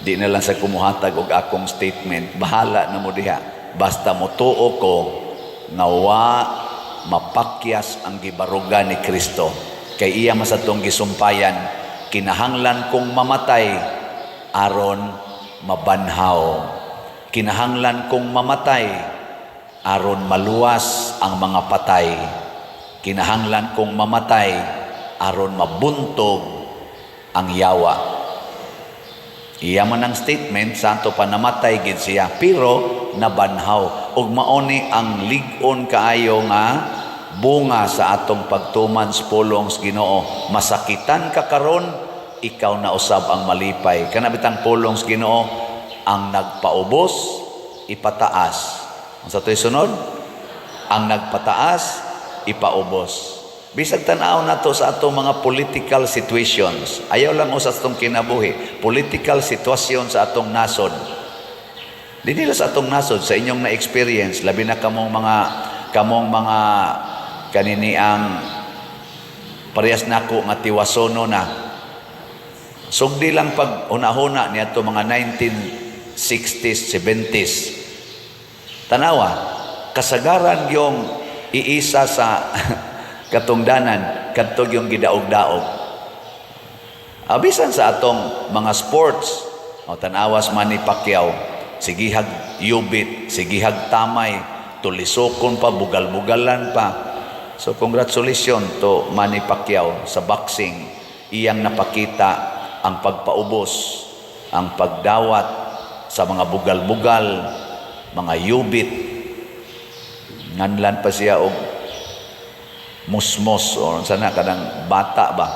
Di na lang sa kumuhatag og akong statement, bahala na mo diha, basta motuo ko nga wa mapakyas ang gibarugan ni Kristo. Kay iya masatong gisumpayan, kinahanglan kong mamatay aron mabanhaw. Kinahanglan kong mamatay aron maluwas ang mga patay. Kinahanglan kong mamatay aron mabuntog ang yawa. Iya man ang statement, santo pa namatay gid siya, pero nabanhaw. Ug mauni ang lig-on kaayo nga bunga sa atong pagtuman sa pulong sa Ginoo. Masakitan ka karon, ikaw na usab ang malipay. Kana bitang pulong sa Ginoo, ang nagpaubos ipataas. Ang sa to'y sunod, ang nagpataas ipaubos. Bisag tan-aw nato sa atong mga political situations. Ayaw lang usas atong kinabuhi. Political situation sa atong nasod. Di nila sa atong nasod, sa inyong na-experience, labi na kamong mga kanini ang parehas nako nga tiwasono na. Sugdi lang pag una-huna niya to mga 1960s, 70s. Tanawa, kasagaran yung iisa sa katungdanan, kadtog yung gidaog-daog. Abisan sa atong mga sports, tanawas Manny Pacquiao, sigihag yubit, sigihag tamay, tulisokon pa, bugal-bugalan pa. So congratulations to Manny Pacquiao sa boxing. Iyang napakita ang pagpaubos, ang pagdawat sa mga bugal-bugal, mga yubit. Nganlan pa siya og musmos o sana kadang bata ba.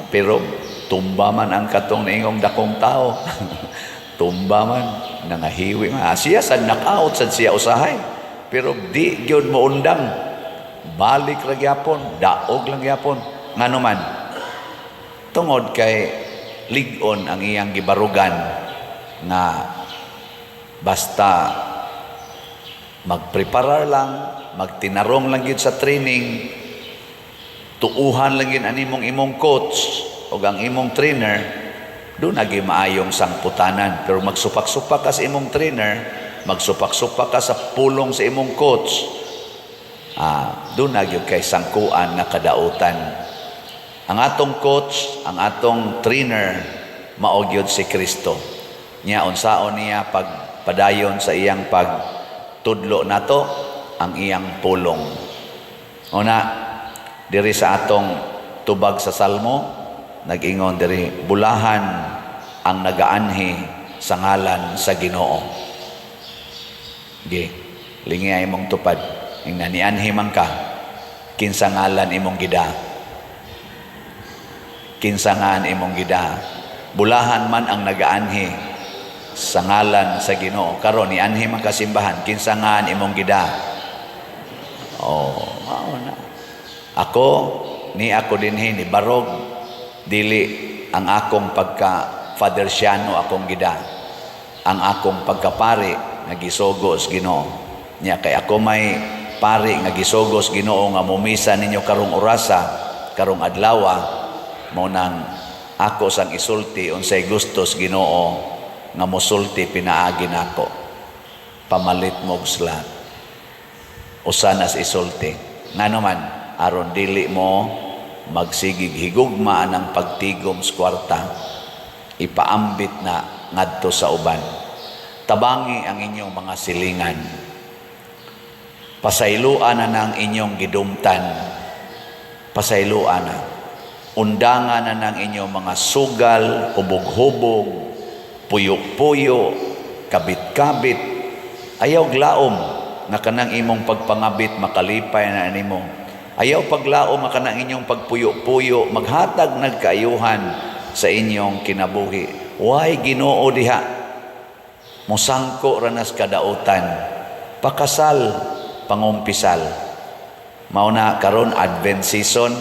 Pero tumba man ang katong niingong dakong tao. Tumba man, nangahiwi man. Siya sa knockout sad siya usahay. Pero di gyud mo undang. Balik ra gyapon, daog lang gyapon. Ngano man, tungod kay lig-on ang iyang gibarugan nga basta magpreparar lang, magtinarong lang yun sa training, tuuhan lang yun ang imong coach o ang imong trainer, doon naging maayong sangputanan. Pero magsupak-supak ka sa imong trainer, magsupak-supak ka sa pulong sa imong coach, doon naging kay sangkuan na kadautan. Ang atong coach, ang atong trainer, maogyod si Kristo. Niya, unsaon niya pagpadayon sa iyang pagtudlo nato, ang iyang pulong. Una, diri sa atong tubag sa Salmo, nag-ingon diri, bulahan ang nagaanhi sa ngalan sa Ginoo. Lingi ay imong tupad. Ing nanianhi man ka, kinsa ngalan imong gida. Kinsa ngan imong gida. Bulahan man ang nagaanhi sa ngalan sa Ginoo. Karon ni anhi man kasimbahan, kinsa ngan imong gida. Mauna. Ako dinhi ni barog, dili ang akong pagka-Fadersiano akong gida. Ang akong pagkapari nga gisugos Ginoo. Nya kay ako may pari nga gisugos Ginoo nga mumisa ninyo karong orasa, karong adlawa, mo nang ako sang isulti unsay gustos Ginoo nga mosulti pinaagi nako. Pamalit mo og slot. Usanas isulti. Ngano man, aron dili mo magsigig higugma ng pagtigom sa kwarta, ipaambit na ngadto sa uban. Tabangi ang inyong mga silingan. Pasayloan na ng inyong gidumtan. Pasayloan na. Undangan na ng inyong mga sugal, hubog-hubog, puyo-puyo, kabit-kabit, ayaw glaom nga kanang imong pagpangabit makalipay na nimo. Ayaw paglaom nga kanang inyong pagpuyo-puyo maghatag nagkaayuhan sa inyong kinabuhi. Why Ginoo diha? Musangko ranas kadautan. Pakasal, pangumpisal. Mauna karon Advent season,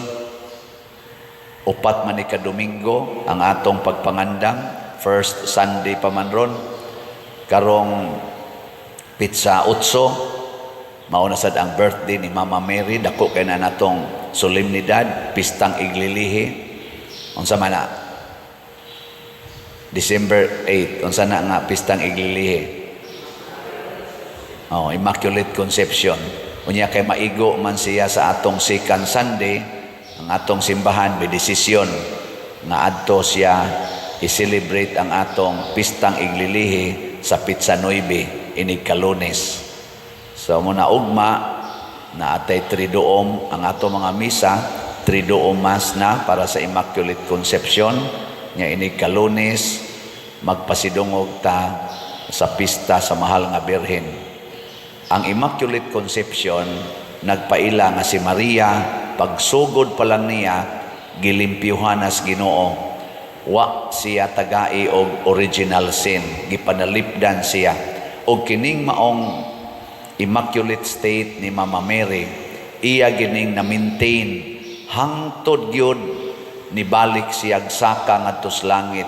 upat man ni Domingo ang atong pagpangandang, first Sunday pa man ron. Karong Pitsa 8, mauna sad ang birthday ni Mama Mary, dako kay na natong solemnidad, pistang iglilihi. Unsa man na? December 8, unsa na nga pistang iglilihi? Immaculate Conception. Unya kay maigo man siya sa atong second Sunday, ang atong simbahan may desisyon nga adto siya i-celebrate ang atong pistang iglilihi sa Pitsa 9 inig Lunes. So muna ugma na atay triduom ang atong mga misa, triduom mass na para sa Immaculate Conception nya inig Lunes magpasidungog ta sa pista sa mahal nga Birhen. Ang Immaculate Conception nagpaila nga si Maria pagsugod pa lang niya gilimpyuhanas Ginoo, wa siya tagai og original sin, gipanalipdan siya og kining maong immaculate state ni Mama Mary iya gining na maintain hangtod gyud nibalik siya saka ngadtos langit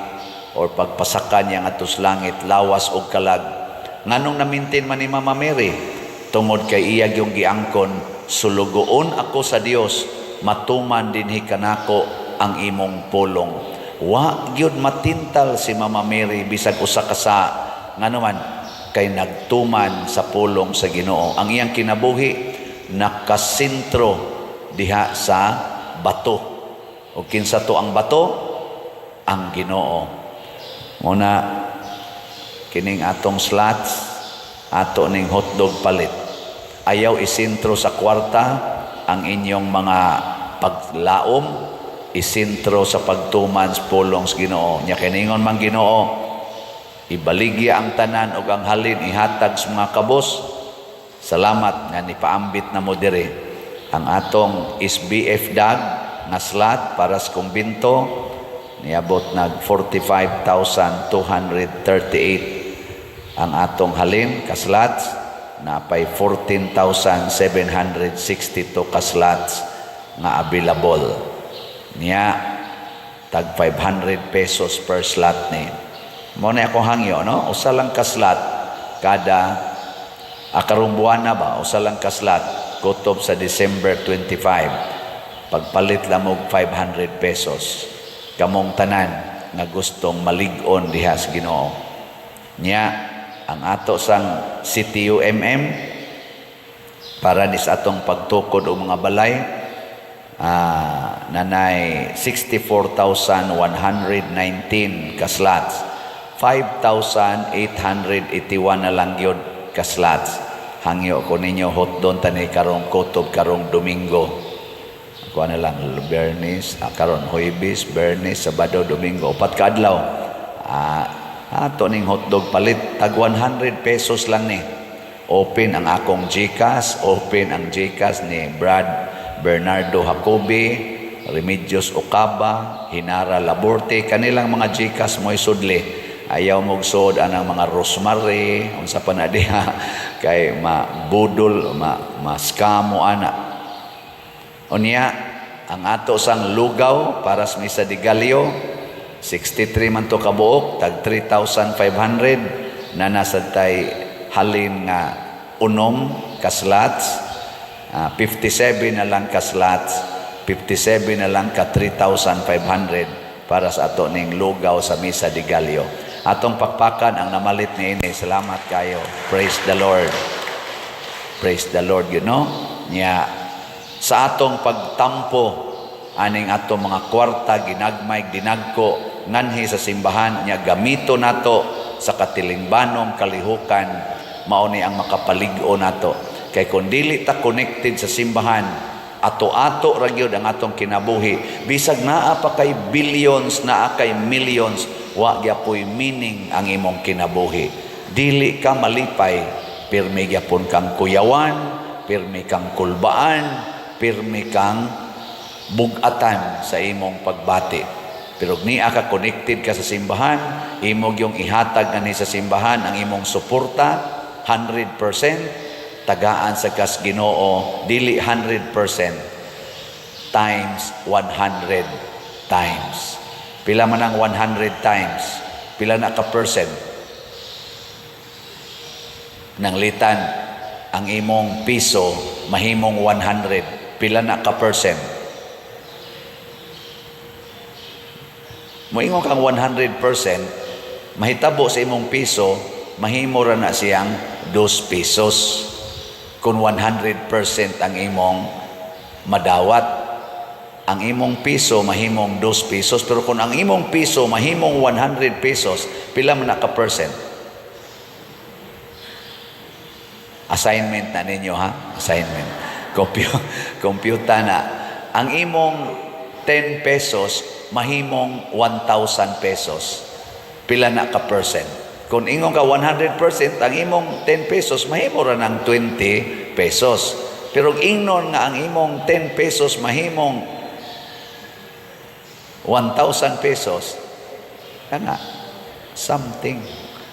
or pagpasaka niya ngadtos langit lawas og kalag. Nganong na-maintain man ni Mama Mary? Tungod kay iya yung giangkon, sulugoon ako sa Dios, matuman dinhi kanako ang imong pulong. Wa gyud matintal si Mama Mary bisag usa ka sa nganuman kay nagtuman sa pulong sa Ginoo. Ang iyang kinabuhi nakasentro diha sa bato. O kinsa to ang bato? Ang Ginoo. Muna kining atong slots, ato ning hotdog palit. Ayaw isintro sa kwarta ang inyong mga paglaom, isintro sa pagtuman sa pulong sa Ginoo. Nya kiningon man Ginoo, ibaligya ang tanan ug ang halin ihatag sa mga kabos. Salamat nga nipaambit na mo diri ang atong SBF dag nga slot para sa kumbinto niabot nag 45,238. Ang atong halin kaslots na pay 14,762 kaslots nga available. Niya tag 500 pesos per slot ni. Mo na ako hangyo no, usa lang ka slot kada karong buwan na ba, usa lang ka slot kutob sa December 25. Pagpalit lang og 500 pesos. Kamong tanan nga gustong malig-on diha sa Ginoo. Nya ang ato sang CTUMM para nis atong pagtukod o mga balay nanay 64,119 ka slots, 5,881 na lang yun ka slots. Hangyo ko ninyo hot doon tani karong kutob karong Domingo. Ako na lang Bernis, karon Huwebes, Bernis, Sabado, Domingo, upat ka adlaw. Ato ning hotdog palit tag 100 pesos lang ni. Open ang akong GCash, open ang GCash ni Brad Bernardo Jacobi, Remedios Ocaba, Hinara Laborte, kanilang mga GCash mo isudli. Ayaw mong sod anang mga rosemary, unsa pa na diha kay mabudol, ma-scamo ana. Unya ang ato sang lugaw para sa misa de Gallo 63 man to kabuok, tag 3,500 na nasa tay halin nga unom ka slots, 57 na lang ka slots, 57 na lang ka 3,500 para sa ato ning lugaw sa misa de Gallo. Atong pakpakan ang namalit ni ini. Salamat kayo. Praise the Lord. Praise the Lord, you know. Nya sa atong pagtampo aning atong mga kwarta ginagmay dinagko nganhi sa simbahan nya gamito nato sa katilingbanong kalihukan mao ni ang makapalig-o nato kay kun dili ta connected sa simbahan ato-ato ra gyud ang atong kinabuhi bisag naa pa kay billions naa kay millions wa gyapoy meaning ang imong kinabuhi. Dili ka malipay, pirmi gyapon kang kuyawan, pirmi kang kulbaan, pirmi kang bugatan sa imong pagbati. Pero niya ka connected ka sa simbahan, imong yung ihatag na ni sa simbahan ang imong suporta 100%, tagaan sa kas Ginoo dili 100% times 100 times. Pila man ang 100 times? Pila na ka percent? Nang litan ang imong piso mahimong 100, pila na ka percent? Moingon kang 100%, mahitabo sa imong piso, mahimo ra na siyang 2 pesos. Kung 100% ang imong madawat, ang imong piso mahimong 2 pesos. Pero kung ang imong piso mahimong 100 pesos, pila man na ka percent? Assignment na ninyo, ha? Assignment. Computer na. Ang imong 10 pesos, mahimong 1,000 pesos. Pila na ka percent? Kung ingon ka 100%, ang imong 10 pesos, mahimo ra ng 20 pesos. Pero ingnon nga ang imong 10 pesos, mahimong 1,000 pesos, kana, something.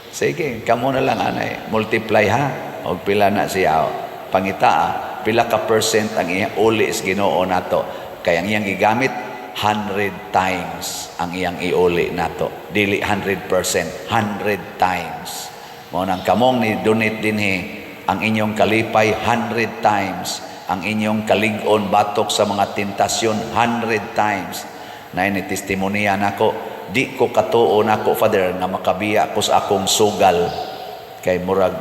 Sige, kamo na lang, anay, multiply ha, o pila na siya, pangita, pila ka percent ang iyang uli is Ginoo nato. Kaya ang iyang gigamit, 100 times ang iyang iuli nato. Dili 100%, 100 times. Mo nang kamong ni donate dinhi ang inyong kalipay 100 times, ang inyong kalig-on batok sa mga tentasyon 100 times. Na ini testimonya nako, di ko katuo nako, Father, nga makabiya ko sa akong sugal. Kay murag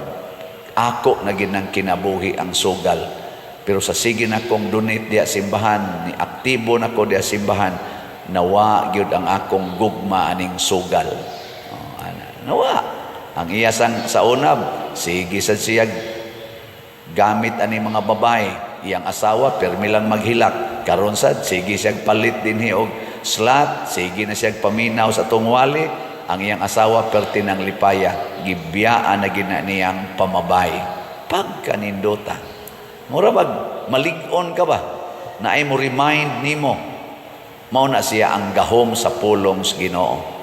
ako na ginang kinabuhi ang sugal. Pero sa sige na kong donate diya simbahan, ni aktibo na ko diya simbahan, nawa gyud ang akong gugma aning sugal. Nawa. Ang iya sa unab, sige sad siya gamit ani mga babae, iyang asawa permi lang maghilak. Karon sad sige siya palit dinhi og slat, sige na siya paminaw sa tungwali, ang iyang asawa perti ng lipaya, gibiyaan na gina niyang pamabay. Pagkanindota. Mura bag malig-on ka ba na ay mo remind nimo mao na siya ang gahom sa pulong sa Ginoo.